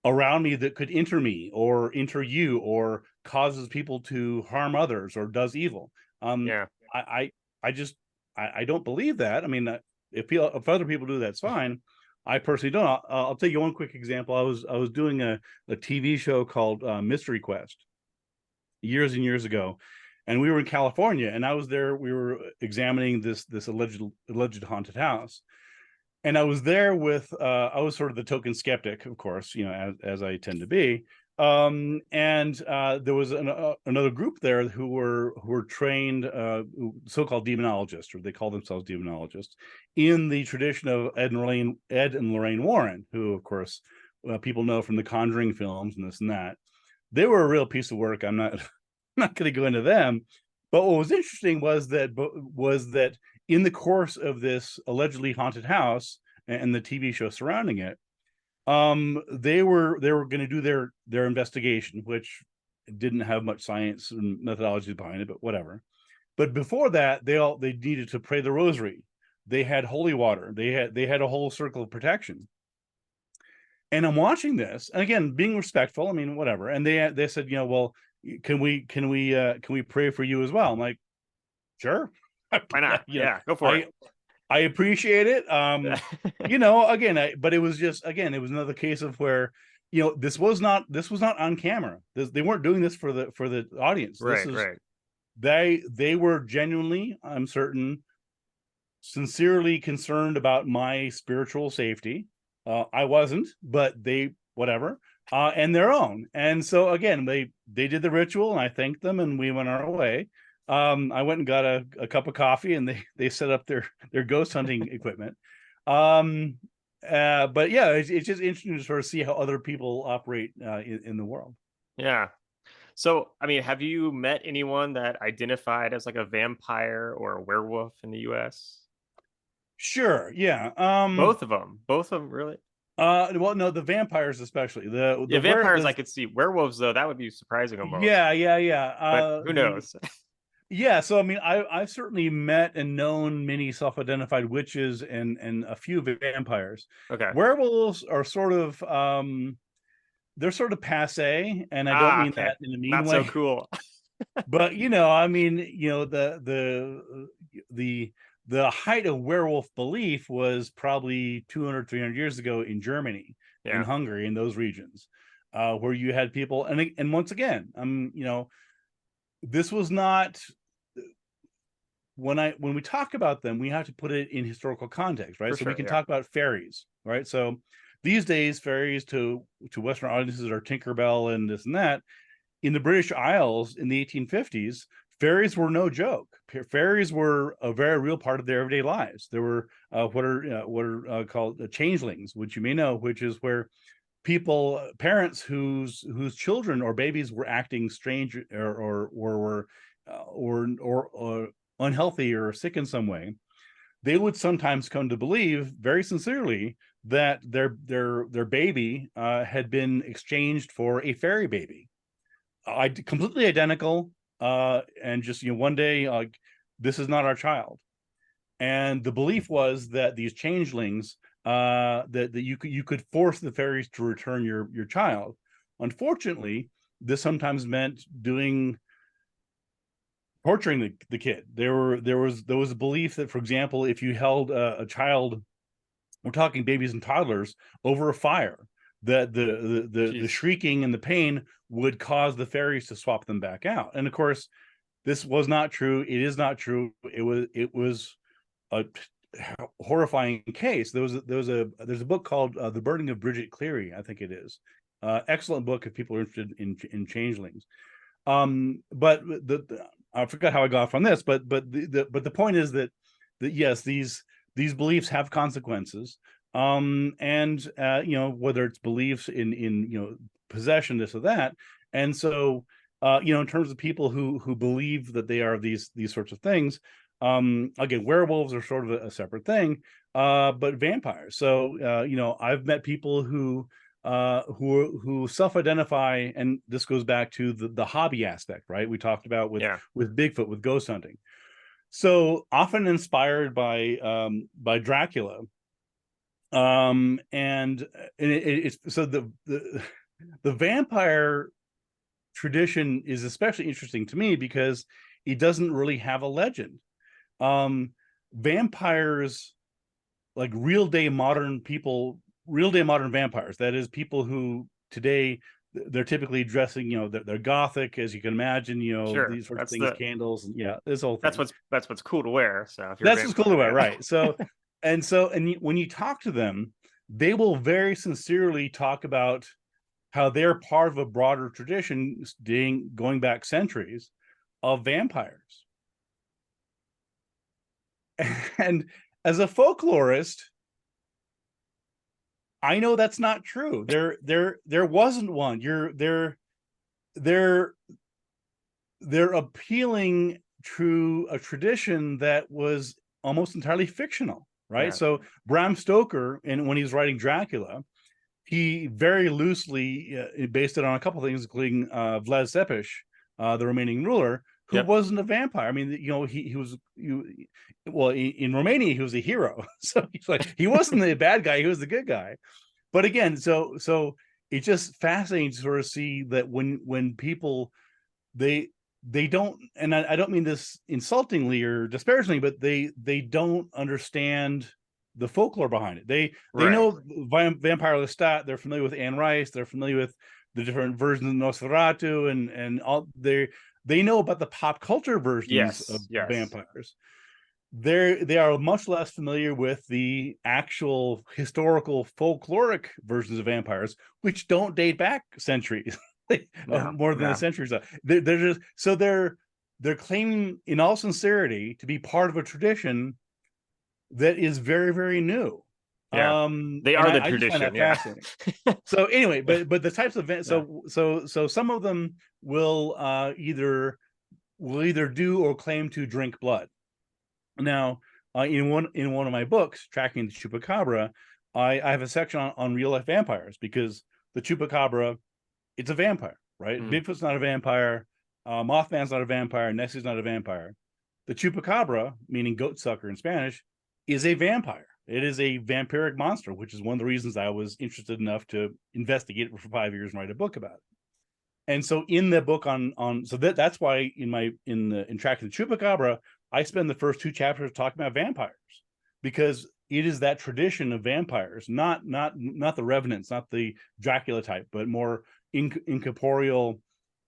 B: around me that could enter me or enter you or causes people to harm others or does evil. Um,
A: yeah.
B: I, I, I just, I don't believe that. I mean, if other people do, that's fine. I personally don't. I'll take you one quick example. I was doing a TV show called Mystery Quest years and years ago, and we were in California, and I was there. We were examining this alleged haunted house, and I was there with I was sort of the token skeptic, of course, you know, as I tend to be. And there was another group there who were trained so-called demonologists, or they call themselves demonologists, in the tradition of Ed and Lorraine Warren, who, of course, people know from the Conjuring films and this and that. They were a real piece of work. I'm not not going to go into them. But what was interesting was that in the course of this allegedly haunted house and the TV show surrounding it, they were going to do their investigation, which didn't have much science and methodology behind it, but whatever. But before that, they needed to pray the rosary. They had holy water. They had a whole circle of protection. And I'm watching this, and again, being respectful. I mean, whatever. And they said, you know, well, can we pray for you as well? I'm like, sure.
A: Why not?
B: you know,
A: Yeah, go for it.
B: I appreciate it. You know, again, but it was just again, it was another case of where, you know, this was not on camera. They weren't doing this for the audience. This
A: Right,
B: is
A: right.
B: they were genuinely, I'm certain, sincerely concerned about my spiritual safety. I wasn't, but they whatever, and their own. And so again, they did the ritual, and I thanked them, and we went our way. I went and got a cup of coffee, and they set up their ghost hunting equipment. Um, but yeah, it's just interesting to sort of see how other people operate in the world.
A: Yeah. So, I mean, have you met anyone that identified as like a vampire or a werewolf in the US?
B: Sure, yeah.
A: Both of them, really?
B: Well, no, the vampires especially
A: Yeah,
B: where
A: vampires I
B: the
A: could see. Werewolves, though, that would be surprising almost.
B: yeah.
A: But who
B: The
A: knows?
B: Yeah, so I mean, I've certainly met and known many self-identified witches and a few vampires.
A: Okay.
B: Werewolves are sort of they're sort of passe, and I don't
A: Ah,
B: mean
A: okay.
B: that in a mean
A: Not so
B: way.
A: cool.
B: But you know, I mean, you know, the the height of werewolf belief was probably 200, 300 years ago in Germany, in
A: Yeah.
B: Hungary, in those regions, where you had people, and once again, this was not, when we talk about them, we have to put it in historical context, right?
A: For
B: So we
A: sure.
B: can
A: Yeah.
B: talk about fairies, right? So these days, fairies to Western audiences are Tinkerbell and this and that. In the British Isles in the 1850s, fairies were no joke. Fairies were a very real part of their everyday lives. There were what are called changelings, which you may know, which is where parents whose children or babies were acting strange, or were or unhealthy or sick in some way, they would sometimes come to believe very sincerely that their baby had been exchanged for a fairy baby, completely identical, and just, one day, like, this is not our child. And the belief was that these changelings, that you could force the fairies to return your child. Unfortunately, this sometimes meant torturing the kid. There was a belief that, for example, if you held a child, we're talking babies and toddlers, over a fire, that the
A: Jeez.
B: shrieking and the pain would cause the fairies to swap them back out. And of course, this was not true. It is not true. It was a horrifying case. There's a book called The Burning of Bridget Cleary, I think it is. Excellent book if people are interested in changelings. But I forgot how I got off on this, but the point is that yes, these beliefs have consequences. And whether it's beliefs in possession, this or that. And so in terms of people who believe that they are these sorts of things, again, werewolves are sort of a separate thing, but vampires. So I've met people who self-identify, and this goes back to the hobby aspect, right? We talked about
A: Yeah.
B: with Bigfoot, with ghost hunting. So often inspired by Dracula, and it's so the vampire tradition is especially interesting to me because it doesn't really have a legend. um Vampires, like real day modern vampires, that is, people who today, they're typically dressing, they're gothic, as you can imagine,
A: Sure.
B: these sorts of things, candles, and yeah, this whole thing.
A: That's what's cool to wear. So if you're a
B: That's what's cool
A: vampire,
B: about it,
A: yeah.
B: right? When you talk to them, they will very sincerely talk about how they're part of a broader tradition going back centuries of vampires. And as a folklorist, I know that's not true. There wasn't one. They're they're appealing to a tradition that was almost entirely fictional, right?
A: Yeah.
B: So Bram Stoker, and when he's writing Dracula, he very loosely based it on a couple of things, including Vlad Tepes, the remaining ruler, who
A: Yep.
B: wasn't a vampire. I mean, he was, well, in Romania he was a hero, so he's like, he wasn't the bad guy, he was the good guy. But again, so it's just fascinating to sort of see that when people, they they don't, and I don't mean this insultingly or disparagingly, but they don't understand the folklore behind it. They
A: Right.
B: know Vampire Lestat, they're familiar with Anne Rice, they're familiar with the different versions of Nosferatu, and all, they know about the pop culture versions of
A: Yes. Yes.
B: vampires. They are much less familiar with the actual historical folkloric versions of vampires, which don't date back centuries,
A: No.
B: more than a
A: No.
B: century. So they're just, so they're claiming in all sincerity to be part of a tradition that is very, very new.
A: Yeah. They
B: And
A: are the
B: I just find
A: tradition.
B: that
A: Yeah.
B: fascinating. So anyway,
A: Yeah.
B: but the types of events,
A: Yeah.
B: so some of them will either do or claim to drink blood. Now, in one of my books, Tracking the Chupacabra, I have a section on real life vampires, because the Chupacabra, it's a vampire, right?
A: Mm.
B: Bigfoot's not a vampire, Mothman's not a vampire, Nessie's not a vampire. The Chupacabra, meaning goat sucker in Spanish, is a vampire. It is a vampiric monster, which is one of the reasons I was interested enough to investigate it for 5 years and write a book about it. And so in the book on so that's why in Tracking the Chupacabra, I spend the first 2 chapters talking about vampires, because it is that tradition of vampires, not the revenants, not the Dracula type, but more incorporeal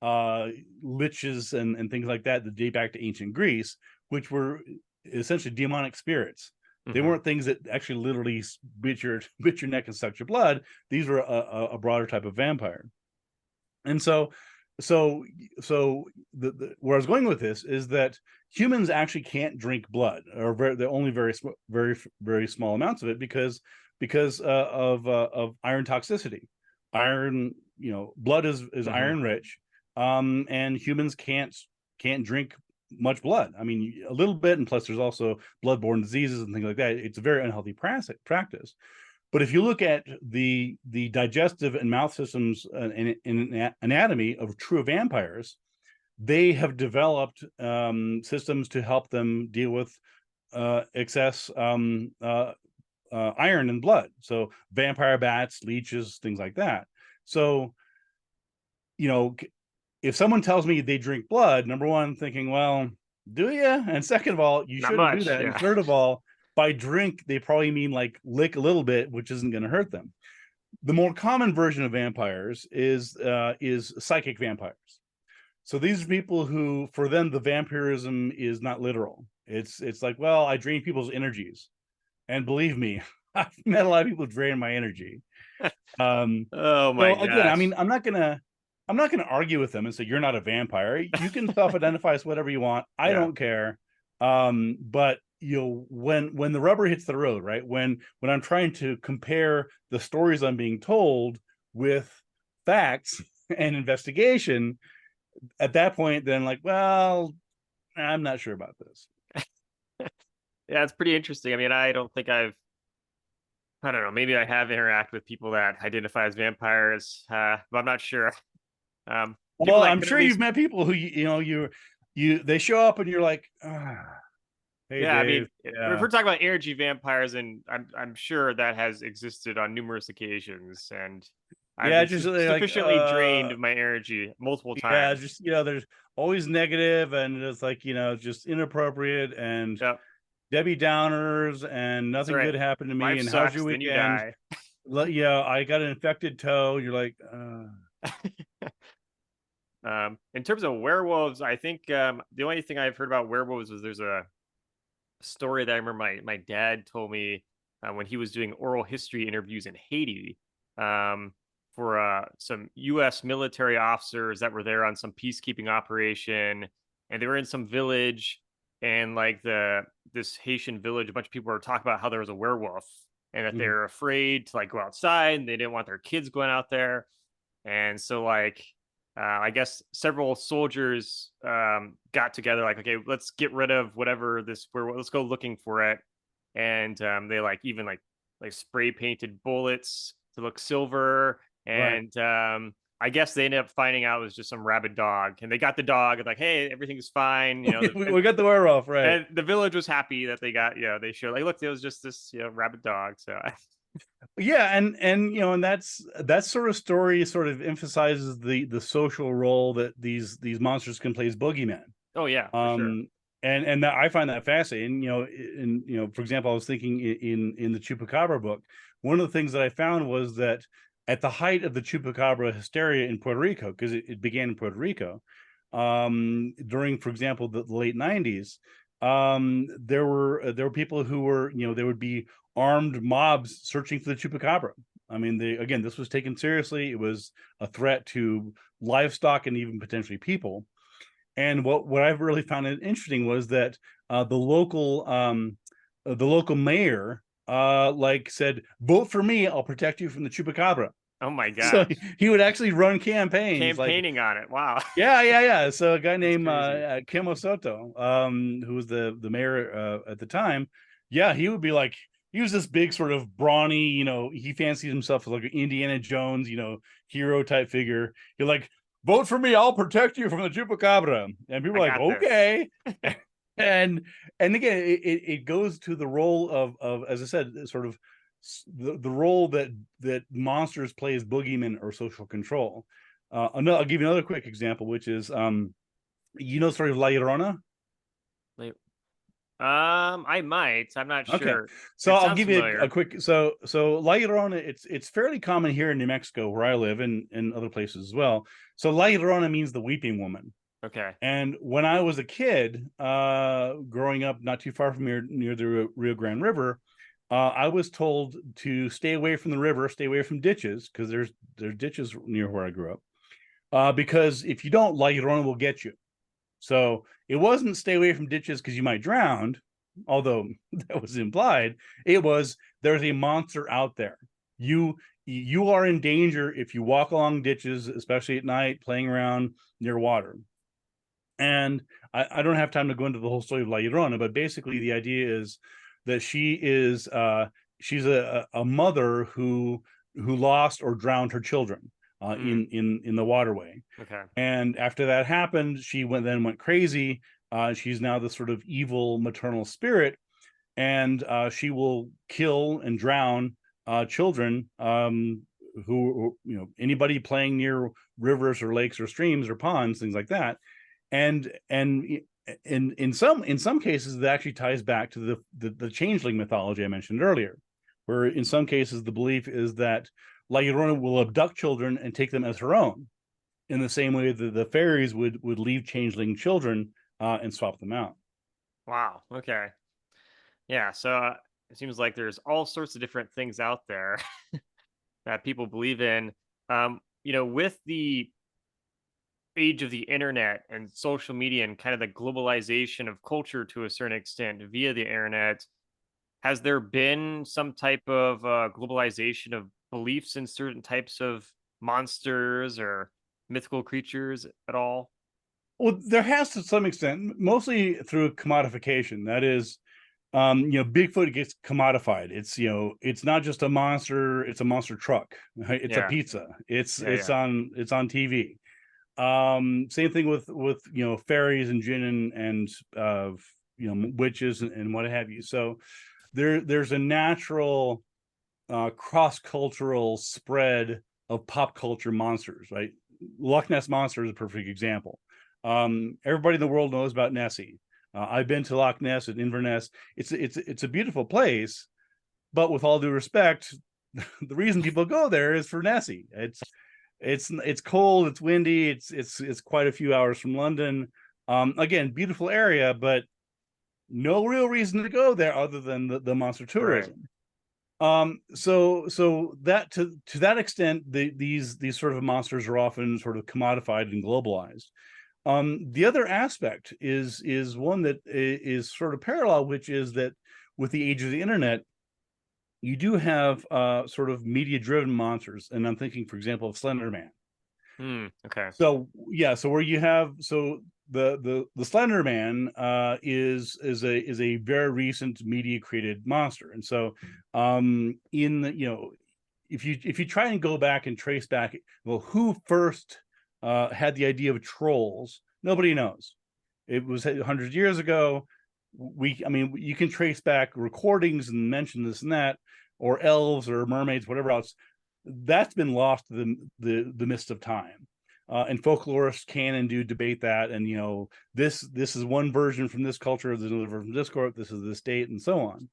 B: liches and things like that date back to ancient Greece, which were essentially demonic spirits. They
A: Hmm.
B: weren't things that actually literally bit your neck and sucked your blood. These were a broader type of vampire. And so the where I was going with this is that humans actually can't drink blood, or they're only very small amounts of it, because of iron toxicity. Iron, blood is
A: Hmm.
B: iron rich, and humans can't drink much blood. I mean, a little bit, and plus there's also bloodborne diseases and things like that. It's a very unhealthy practice. But if you look at the digestive and mouth systems and anatomy of true vampires, they have developed systems to help them deal with excess iron in blood. So vampire bats, leeches, things like that. So, you know, if someone tells me they drink blood, number one, thinking, well, do you? And second of all, you
A: Not
B: shouldn't do
A: much.
B: that. And
A: Yeah.
B: third of all, by drink, they probably mean like lick a little bit, which isn't going to hurt them. The more common version of vampires is psychic vampires. So these are people who, for them, the vampirism is not literal. It's like, well, I drain people's energies, and believe me, I've met a lot of people drain my energy. Um,
A: Oh my
B: so again, I mean,
A: gosh.
B: I'm not gonna argue with them and say you're not a vampire. You can self-identify as whatever you want. I
A: Yeah.
B: don't care. But when the rubber hits the road, right? When I'm trying to compare the stories I'm being told with facts and investigation, at that point, then like, well, I'm not sure about this.
A: Yeah, it's pretty interesting. I mean, I don't know, maybe I have interacted with people that identify as vampires, but I'm not sure. People
B: Well,
A: that
B: I'm
A: could at
B: sure you've
A: least,
B: met people who you they show up and you're like, hey
A: yeah, I
B: Dave,
A: mean, if
B: yeah.
A: we're talking about energy vampires, and I'm sure that has existed on numerous occasions, and I've
B: Yeah,
A: been
B: just like
A: sufficiently drained of my energy multiple
B: yeah,
A: times.
B: just there's always negative, and it's like, just inappropriate, and
A: Yep,
B: Debbie Downers, and
A: that's
B: nothing
A: right.
B: good happened to me,
A: Life
B: and how's your
A: sucks, then you
B: weekend?
A: die.
B: Yeah, I got an infected toe. You're like,
A: In terms of werewolves, I think the only thing I've heard about werewolves is there's a story that I remember my dad told me when he was doing oral history interviews in Haiti for some U.S. military officers that were there on some peacekeeping operation, and they were in some village, and like the this Haitian village, a bunch of people were talking about how there was a werewolf, and that
B: mhm,
A: they're afraid to like go outside, and they didn't want their kids going out there, and so like I guess several soldiers got together, like, okay, let's get rid of whatever this. Let's go looking for it, and they like even like spray painted bullets to look silver,
B: right.
A: and I guess they ended up finding out it was just some rabid dog, and they got the dog, and like, hey, everything's fine,
B: We got the werewolf, right?
A: and the village was happy that they got, they showed like, look, it was just this, rabid dog. So,
B: Yeah, and that sort of story sort of emphasizes the social role that these monsters can play as boogeymen.
A: oh yeah, for sure.
B: um and that I find that fascinating. For example, I was thinking in the Chupacabra book, one of the things that I found was that at the height of the Chupacabra hysteria in Puerto Rico, because it began in Puerto Rico, during, for example, the late 90s, there were people who were, there would be armed mobs searching for the Chupacabra. I mean, again, this was taken seriously. It was a threat to livestock and even potentially people. And what I've really found it interesting was that the local mayor like said, vote for me, I'll protect you from the Chupacabra.
A: Oh my
B: So
A: gosh,
B: he would actually run campaigns like,
A: campaigning on it. Wow.
B: yeah. So a guy
A: That's
B: named
A: crazy.
B: Kim Soto, who was the mayor at the time, yeah, he would be like, he was this big sort of brawny, he fancied himself as like an Indiana Jones, hero type figure. You're like, vote for me, I'll protect you from the Chupacabra, and people
A: I
B: are like,
A: got this.
B: okay. and and again, it goes to the role of, as I said, sort of the role that monsters play as boogeymen or social control. I'll give you another quick example, which is, the story of La Llorona.
A: Wait. I might. I'm not
B: Okay,
A: sure.
B: so
A: It
B: I'll
A: sounds
B: give you a
A: familiar.
B: quick. So La Llorona, it's fairly common here in New Mexico, where I live, and other places as well. So La Llorona means the weeping woman.
A: Okay.
B: And when I was a kid, growing up not too far from here, near the Rio Grande River, I was told to stay away from the river, stay away from ditches, because there's ditches near where I grew up. Because if you don't, La Llorona will get you. So it wasn't stay away from ditches because you might drown, although that was implied. It was there's a monster out there. You you are in danger if you walk along ditches, especially at night, playing around near water. And I don't have time to go into the whole story of La Llorona, but basically the idea is that she's a mother who lost or drowned her children
A: Mm,
B: in the waterway.
A: okay.
B: And after that happened, she went crazy. She's now the sort of evil maternal spirit, and she will kill and drown children who anybody playing near rivers or lakes or streams or ponds, things like that. And in some cases, that actually ties back to the changeling mythology I mentioned earlier, where in some cases the belief is that La Llorona will abduct children and take them as her own, in the same way that the fairies would leave changeling children and swap them out.
A: Wow. Okay. Yeah. So it seems like there's all sorts of different things out there that people believe in. With the age of the internet and social media and kind of the globalization of culture to a certain extent via the internet, has there been some type of globalization of beliefs in certain types of monsters or mythical creatures at all?
B: Well, there has to some extent, mostly through commodification. That is, Bigfoot gets commodified. It's not just a monster; it's a monster truck. Right? It's a
A: Yeah.
B: pizza. It's
A: Yeah.
B: it's
A: Yeah.
B: on it's on TV. Same thing with fairies and jinn and witches and what have you. So there's a natural cross-cultural spread of pop culture monsters, right? Loch Ness Monster is a perfect example. Everybody in the world knows about Nessie. I've been to Loch Ness at Inverness. It's a beautiful place, but with all due respect, the reason people go there is for Nessie. It's cold, it's windy, it's quite a few hours from London. Again, beautiful area, but no real reason to go there other than the monster
A: Right.
B: tourism. So that to that extent, these sort of monsters are often sort of commodified and globalized. The other aspect is one that is sort of parallel, which is that with the age of the internet, you do have sort of media driven monsters, and I'm thinking, for example, of Slender Man.
A: Okay.
B: So yeah, so where you have the Slender Man is a very recent media created monster, and so in the if you try and go back and trace back, well, who first had the idea of trolls? Nobody knows. It was hundreds of years ago. I mean, you can trace back recordings and mention this and that, or elves or mermaids, whatever else. That's been lost to the mist of time. And folklorists can and do debate that, and this is one version from this culture, there's another version from this court, this is this date, and so on.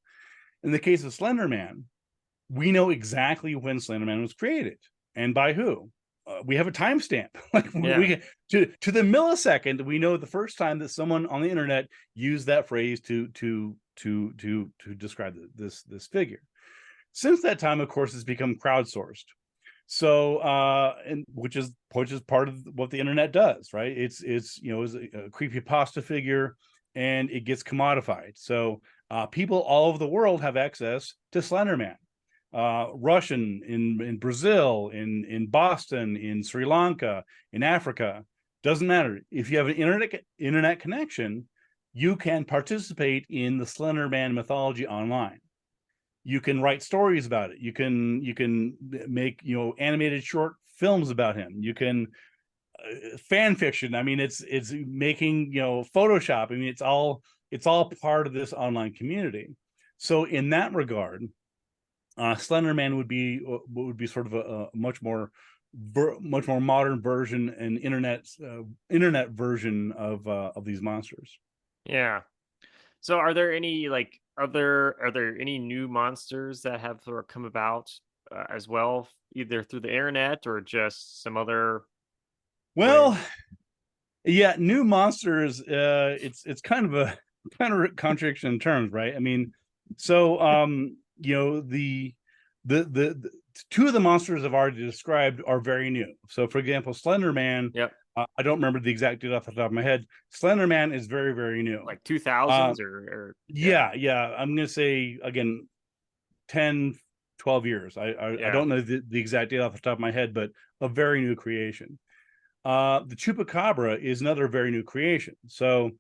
B: In the case of Slender Man, we know exactly when Slender Man was created and by who. We have a timestamp, like
A: Yeah.
B: we to the millisecond. We know the first time that someone on the internet used that phrase to describe this figure. Since that time, of course, it's become crowdsourced. So, and which is part of what the internet does, right? It's a creepy pasta figure, and it gets commodified. So, people all over the world have access to Slenderman. Russian in Brazil, in Boston, in Sri Lanka, in Africa, doesn't matter. If you have an internet connection, you can participate in the Slenderman mythology online. You can write stories about it. You can make animated short films about him. You can fan fiction. I mean, it's making Photoshop. I mean, it's all part of this online community. So in that regard, Slenderman would be sort of a much more modern version and internet version of these monsters.
A: Yeah. So are there any like are there any new monsters that have sort of come about as well, either through the internet or just some other way?
B: Well, yeah, new monsters. It's kind of a kind of contradiction in terms, right? I mean, so the two of the monsters I've already described are very new. So, for example, Slender Man.
A: Yep.
B: I don't remember the exact date off the top of my head. Slender Man is very, very new.
A: Like
B: Uh,
A: 2000s or yeah.
B: yeah, yeah. I'm gonna say again 10, 12 years. I
A: Yeah.
B: don't know the exact date off the top of my head, but a very new creation. The chupacabra is another very new creation. So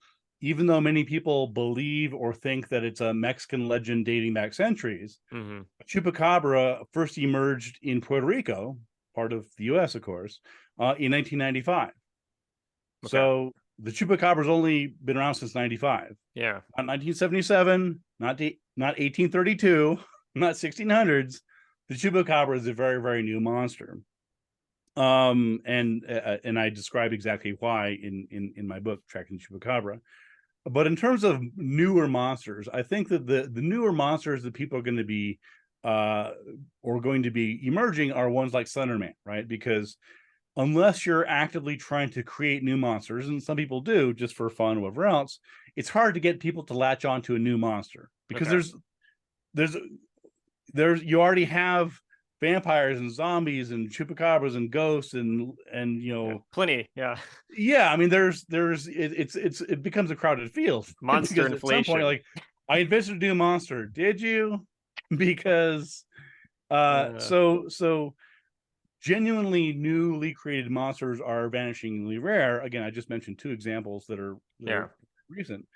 B: even though many people believe or think that it's a Mexican legend dating back centuries,
A: Mhm.
B: chupacabra first emerged in Puerto Rico, part of the US, of course, in 1995.
A: Okay.
B: So the chupacabra's only been around since 95.
A: Yeah.
B: Not 1977, not 1832, not 1600s. The chupacabra is a very, very new monster. And I describe exactly why in my book Tracking the Chupacabra. But in terms of newer monsters, I think that the newer monsters that people are going to be or going to be emerging are ones like Slenderman, right? Because unless you're actively trying to create new monsters, and some people do just for fun, whatever else, it's hard to get people to latch on to a new monster because
A: Okay.
B: there's there's you already have vampires and zombies and chupacabras and ghosts and
A: Yeah. Plenty. Yeah.
B: yeah, I mean it becomes a crowded field
A: Monster
B: because at some point
A: inflation.
B: like I invented a new monster, did you? Because
A: Uh,
B: so genuinely newly created monsters are vanishingly rare. Again, I just mentioned two examples that
A: yeah.
B: are recent,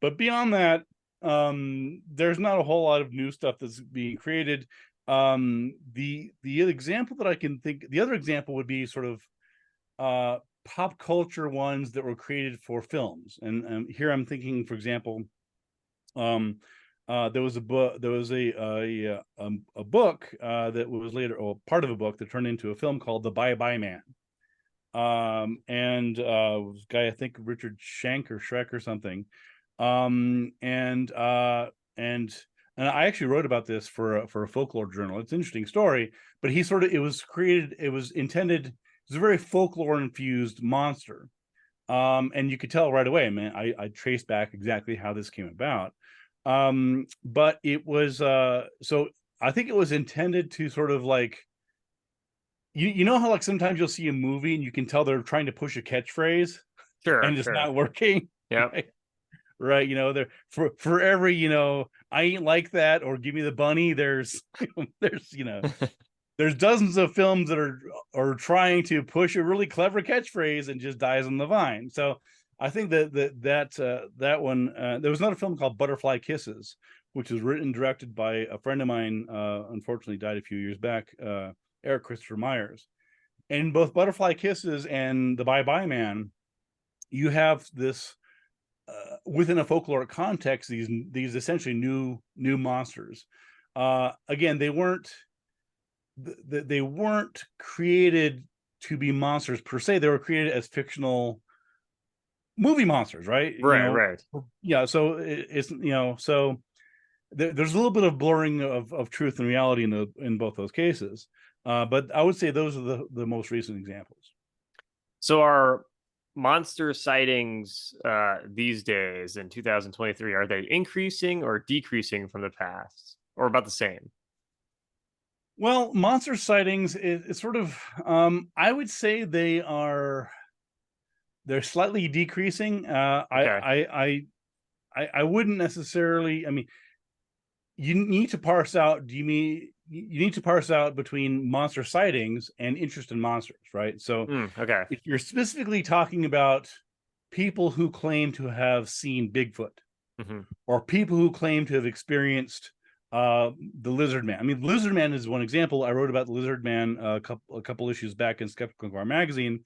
B: but beyond that, there's not a whole lot of new stuff that's being created. The example that I can think, the other example would be sort of pop culture ones that were created for films, and here I'm thinking, for example, um, there was a book. There was a book that was later, or part of a book that turned into a film called The Bye Bye Man. And was a guy, I think Richard Shank or Shrek or something. Um, and uh, and and I actually wrote about this for a folklore journal. It's an interesting story, but he sort of it was created. It was intended. It was a very folklore infused monster. And you could tell right away, man. I traced back exactly how this came about. But it was so I think it was intended to sort of like you know how like sometimes you'll see a movie and you can tell they're trying to push a catchphrase
A: Sure.
B: and it's
A: Sure.
B: not working.
A: Yep.
B: Right, right, they're for every I ain't like that or give me the bunny, there's there's dozens of films that are trying to push a really clever catchphrase and just dies on the vine. So I think that one there was another film called Butterfly Kisses, which was written and directed by a friend of mine, unfortunately died a few years back, Eric Christopher Myers. And in both Butterfly Kisses and The Bye Bye Man, you have this within a folkloric context these essentially new monsters. Again, they weren't created to be monsters per se. They were created as fictional movie monsters, right?
A: Right. Right.
B: Yeah. So it's so there's a little bit of blurring of truth and reality in both those cases. But I would say those are the most recent examples.
A: So are monster sightings these days in 2023, are they increasing or decreasing from the past or about the same?
B: Well, monster sightings is sort of I would say they're slightly decreasing.
A: Okay.
B: I wouldn't necessarily. I mean, you need to parse out. Do you mean you need to parse out between monster sightings and interest in monsters, right? So
A: Okay.
B: if you're specifically talking about people who claim to have seen Bigfoot
A: Hmm.
B: or people who claim to have experienced the lizard man. I mean, the lizard man is one example. I wrote about the lizard man a couple issues back in Skeptical Inquirer magazine.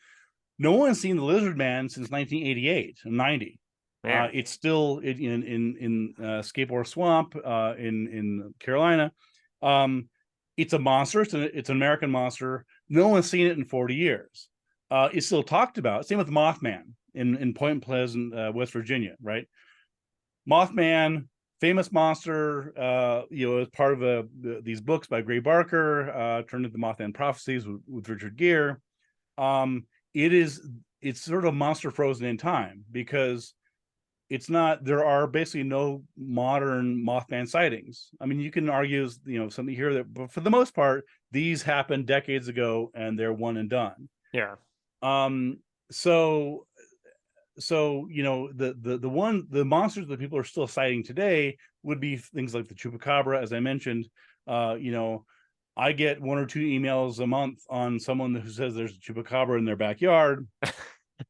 B: No one's seen the lizard man since 1988 and 90.
A: Man.
B: It's still in Skateboard Swamp in Carolina. Um, it's a monster. It's an American monster. No one's seen it in 40 years. It's still talked about. Same with Mothman in Point Pleasant, West Virginia, right? Mothman, famous monster, as part of these books by Gray Barker, turned into the Mothman Prophecies with Richard Gere. It's sort of monster frozen in time, because there are basically no modern Mothman sightings. I mean, you can argue, something here that, but for the most part, these happened decades ago and they're one and done.
A: Yeah.
B: So the monsters that people are still citing today would be things like the chupacabra, as I mentioned. I get 1 or 2 emails a month on someone who says there's a chupacabra in their backyard.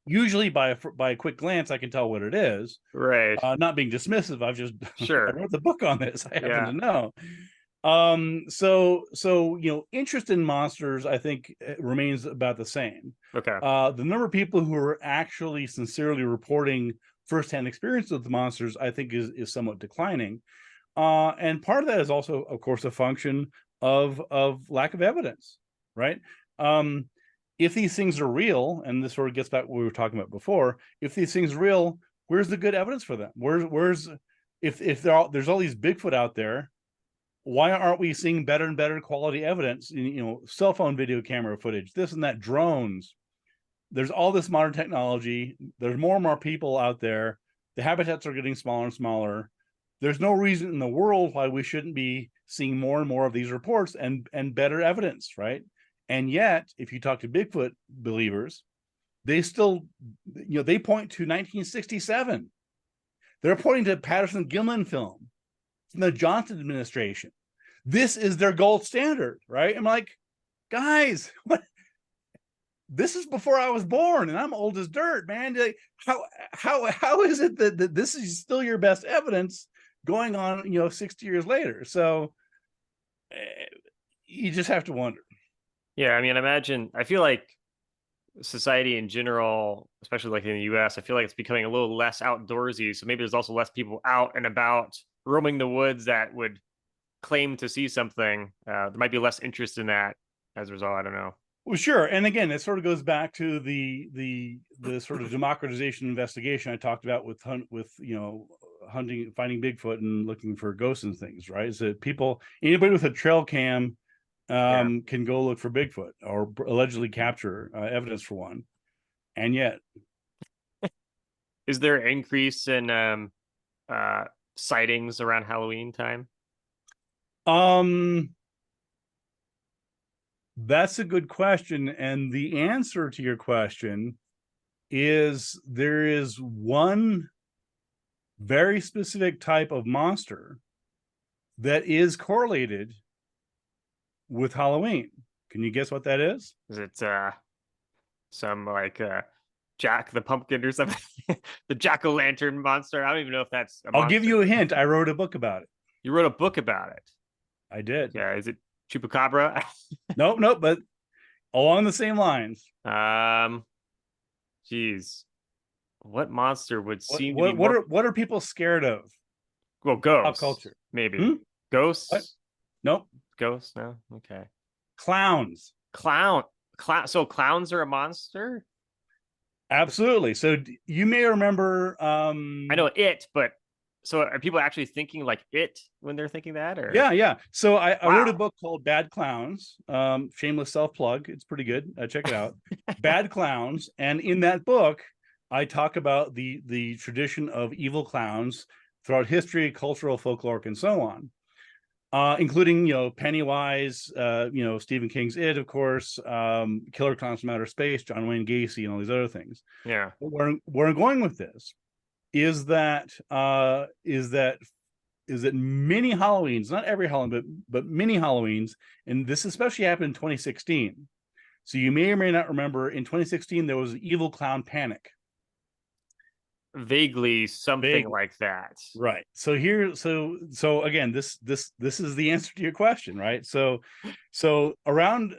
B: Usually by a quick glance, I can tell what it is.
A: Right.
B: Not being dismissive, I've just
A: Sure.
B: I wrote the book on this. I happen
A: Yeah.
B: to know. Interest in monsters, I think, remains about the same.
A: Okay.
B: The number of people who are actually sincerely reporting firsthand experience with the monsters, I think, is somewhat declining. And part of that is also, of course, a function of lack of evidence, right? If these things are real, and this sort of gets back to what we were talking about before, if these things are real, where's the good evidence for them? If there's all these Bigfoot out there, why aren't we seeing better and better quality evidence? Cell phone video camera footage, this and that, drones. There's all this modern technology. There's more and more people out there. The habitats are getting smaller and smaller. There's no reason in the world why we shouldn't be seeing more and more of these reports and better evidence, right? And yet, if you talk to Bigfoot believers, they still, they point to 1967. They're pointing to Patterson-Gimlin film from the Johnson administration. This is their gold standard, right? I'm like, guys, what? This is before I was born, and I'm old as dirt, man. Like, how is it that this is still your best evidence going on, 60 years later? So you just have to wonder.
A: Yeah, I mean, I feel like society in general, especially like in the US, I feel like it's becoming a little less outdoorsy. So maybe there's also less people out and about roaming the woods that would claim to see something. There might be less interest in that as a result. I don't know.
B: Well, sure. And again, it sort of goes back to the sort of democratization investigation I talked about with hunting, finding Bigfoot and looking for ghosts and things, right? Is that anybody with a trail cam can go look for Bigfoot or allegedly capture evidence for one. And yet,
A: is there an increase in sightings around Halloween time?
B: That's a good question. And the answer to your question is there is one very specific type of monster that is correlated with Halloween. Can you guess what that is?
A: Is it some like Jack the Pumpkin or something? The jack-o'-lantern monster? I don't even know if that's a monster.
B: I'll give you a hint. I wrote a book about it.
A: You wrote a book about it?
B: I did.
A: Yeah. Is it Chupacabra?
B: Nope, but along the same lines.
A: Geez. What monster would seem
B: to
A: be
B: what are people scared of?
A: Well, ghosts.
B: Pop culture.
A: Maybe. Ghosts?
B: What? Nope.
A: Ghosts? No? Okay.
B: Clowns.
A: So clowns are a monster?
B: Absolutely. So you may remember
A: I know it, but so are people actually thinking like it when they're thinking that? Or
B: yeah. So I wrote a book called Bad Clowns. Shameless self-plug. It's pretty good. Check it out. Bad Clowns. And in that book, I talk about the tradition of evil clowns throughout history, cultural, folklore, and so on. Including, Pennywise, Stephen King's It, of course, Killer Clowns from Outer Space, John Wayne Gacy, and all these other things.
A: Yeah.
B: But where I'm going with this is that many Halloweens, not every Halloween, but many Halloweens, and this especially happened in 2016. So you may or may not remember, in 2016 there was an evil clown panic.
A: Vaguely something like that,
B: right? So again, this is the answer to your question, right? So around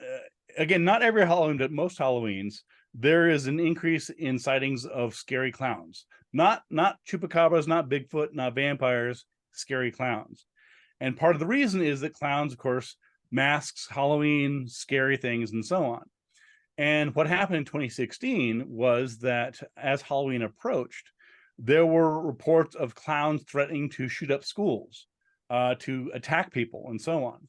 B: again, not every Halloween, but most Halloweens, there is an increase in sightings of scary clowns. Not chupacabras, not Bigfoot, not vampires, scary clowns. And part of the reason is that clowns, of course, masks Halloween, scary things, and so on. And what happened in 2016 was that as Halloween approached, there were reports of clowns threatening to shoot up schools, to attack people, and so on.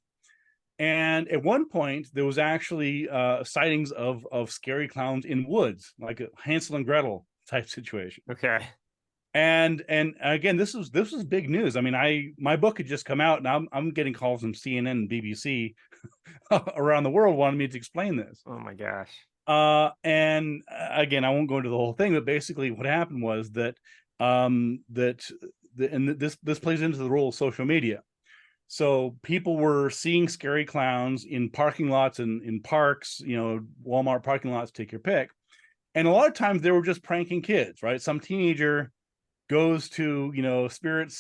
B: And at one point, there was actually sightings of scary clowns in woods, like a Hansel and Gretel type situation.
A: Okay.
B: And again, this was big news. I mean, my book had just come out, and I'm getting calls from CNN and BBC around the world wanting me to explain this.
A: Oh my gosh.
B: And again, I won't go into the whole thing, but basically, what happened was that this plays into the role of social media. So people were seeing scary clowns in parking lots and in parks, Walmart parking lots, take your pick. And a lot of times they were just pranking kids, right? Some teenager goes to, spirit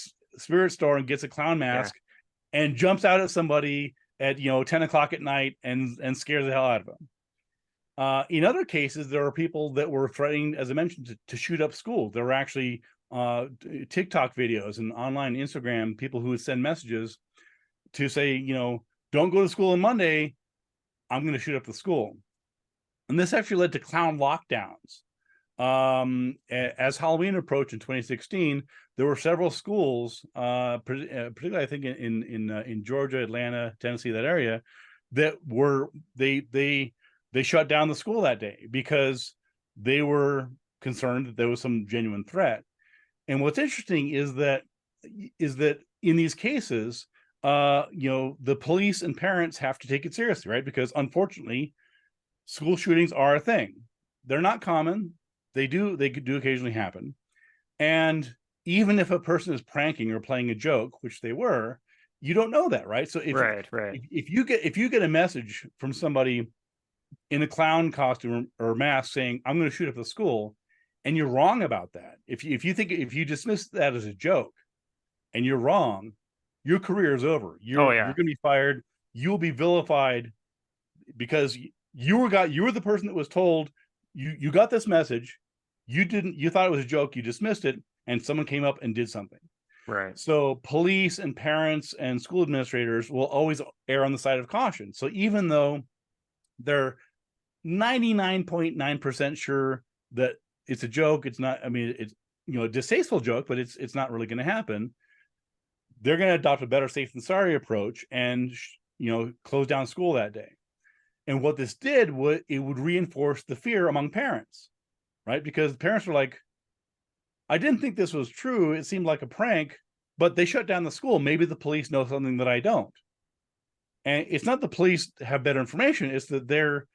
B: store and gets a clown mask and jumps out at somebody at, 10 o'clock at night and scares the hell out of them. In other cases, there are people that were threatening, as I mentioned, to shoot up schools. There were actually TikTok videos and online Instagram people who would send messages to say, don't go to school on Monday, I'm going to shoot up the school. And this actually led to clown lockdowns. As Halloween approached in 2016, there were several schools, particularly I think in Georgia, Atlanta, Tennessee, that area, that were they shut down the school that day because they were concerned that there was some genuine threat. And what's interesting is that in these cases, the police and parents have to take it seriously, right? Because unfortunately, school shootings are a thing. They're not common. They do occasionally happen. And even if a person is pranking or playing a joke, which they were, you don't know that, right? So if you get a message from somebody in a clown costume or mask saying, I'm going to shoot up the school, and you're wrong about that, if you dismiss that as a joke and you're wrong, your career is over. You're going to be fired. You'll be vilified because you were the person that was told you got this message. You thought it was a joke. You dismissed it, and someone came up and did something.
A: Right.
B: So police and parents and school administrators will always err on the side of caution. So even though they're 99.9% sure that it's a joke, it's not, I mean, it's, a distasteful joke, but it's not really going to happen. They're going to adopt a better safe than sorry approach and, close down school that day. And what this did was it would reinforce the fear among parents, right? Because parents were like, I didn't think this was true. It seemed like a prank, but they shut down the school. Maybe the police know something that I don't. And it's not the police have better information. It's that they're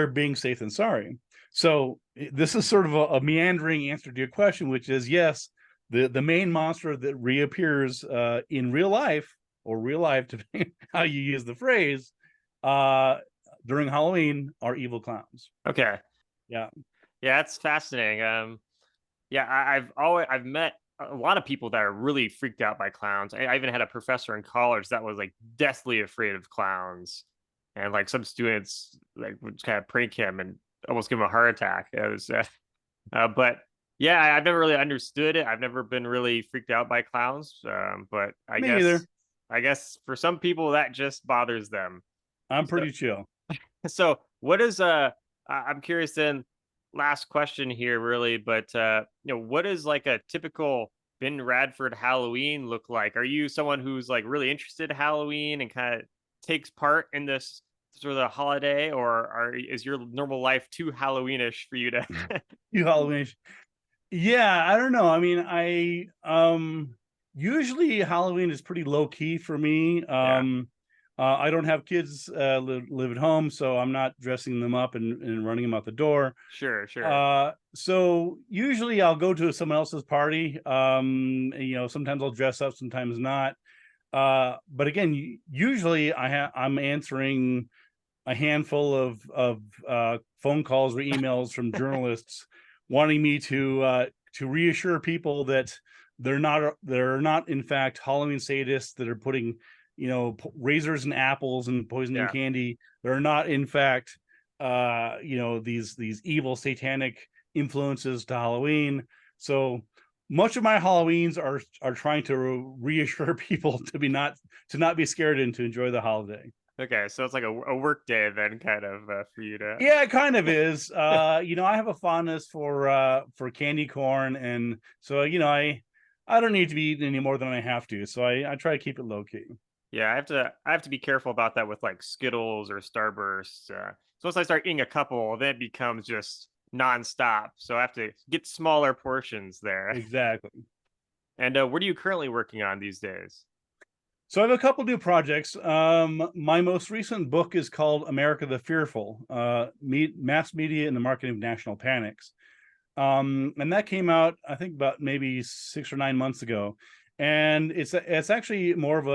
B: being safe than sorry. So this is sort of a meandering answer to your question, which is yes, the main monster that reappears in real life, depending how you use the phrase, during Halloween are evil clowns.
A: Okay.
B: Yeah.
A: Yeah, that's fascinating. I've met a lot of people that are really freaked out by clowns. I even had a professor in college that was like deathly afraid of clowns, and like some students like would kind of prank him and almost give him a heart attack. It was, but yeah, I've never really understood it. I've never been really freaked out by clowns. But
B: Me neither.
A: I guess for some people that just bothers them.
B: I'm pretty chill.
A: So what is I'm curious then, last question here really, but what is like a typical Ben Radford Halloween look like? Are you someone who's like really interested in Halloween and kind of takes part in this sort of holiday, or is your normal life too Halloweenish for you to
B: You Halloweenish? Yeah, I don't know. I mean, usually Halloween is pretty low key for me. I don't have kids live at home, so I'm not dressing them up and running them out the door.
A: Sure.
B: So usually I'll go to someone else's party. Sometimes I'll dress up, sometimes not. But again, usually I'm answering a handful of phone calls or emails from journalists wanting me to reassure people that they're not in fact Halloween sadists that are putting razors and apples and poisoning candy. They're not in fact these evil satanic influences to Halloween. So much of my Halloweens are trying to reassure people to not be scared and to enjoy the holiday.
A: Okay, so it's like a work day then, kind of for you to.
B: Yeah, it kind of is. I have a fondness for candy corn, and so I don't need to be eating any more than I have to. So I try to keep it low key.
A: Yeah, I have to be careful about that with like Skittles or Starbursts. So once I start eating a couple, then it becomes just nonstop. So I have to get smaller portions there.
B: Exactly.
A: And what are you currently working on these days?
B: So I have a couple new projects. My most recent book is called America the Fearful, Mass Media and the Marketing of National Panics. And that came out, I think, about maybe 6 or 9 months ago. And it's actually more of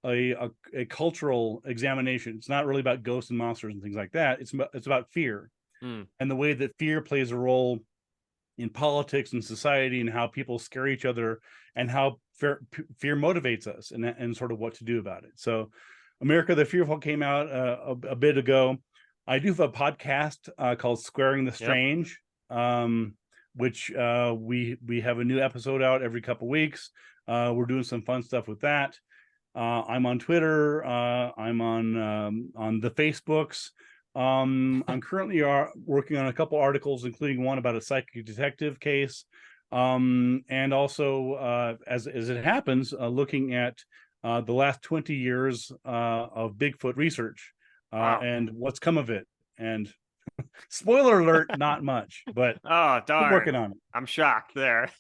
B: a cultural examination. It's not really about ghosts and monsters and things like that. It's about fear
A: Hmm.
B: and the way that fear plays a role in politics and society, and how people scare each other, and how fear motivates us, and sort of what to do about it. So America the Fearful came out a bit ago. I do have a podcast called Squaring the
A: Yep.
B: Strange, which we have a new episode out every couple weeks. We're doing some fun stuff with that. I'm on Twitter. I'm on the Facebooks. I'm currently working on a couple articles, including one about a psychic detective case, and also, as it happens, looking at the last 20 years of Bigfoot research,
A: Wow.
B: and what's come of it. And spoiler alert, not much, but
A: Oh,
B: we're working
A: darn.
B: on it.
A: I'm shocked there.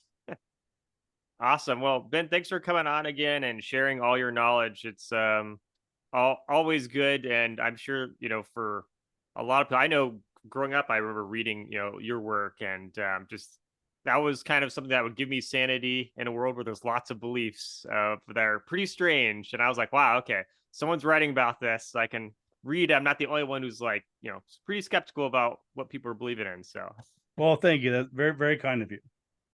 A: Awesome. Well, Ben, thanks for coming on again and sharing all your knowledge. It's always good, and I'm sure for a lot of people. I know growing up, I remember reading your work, and just that was kind of something that would give me sanity in a world where there's lots of beliefs that are pretty strange. And I was like, wow, okay, someone's writing about this. I can read. I'm not the only one who's like pretty skeptical about what people are believing in. So
B: Well, thank you. That's very, very kind of you.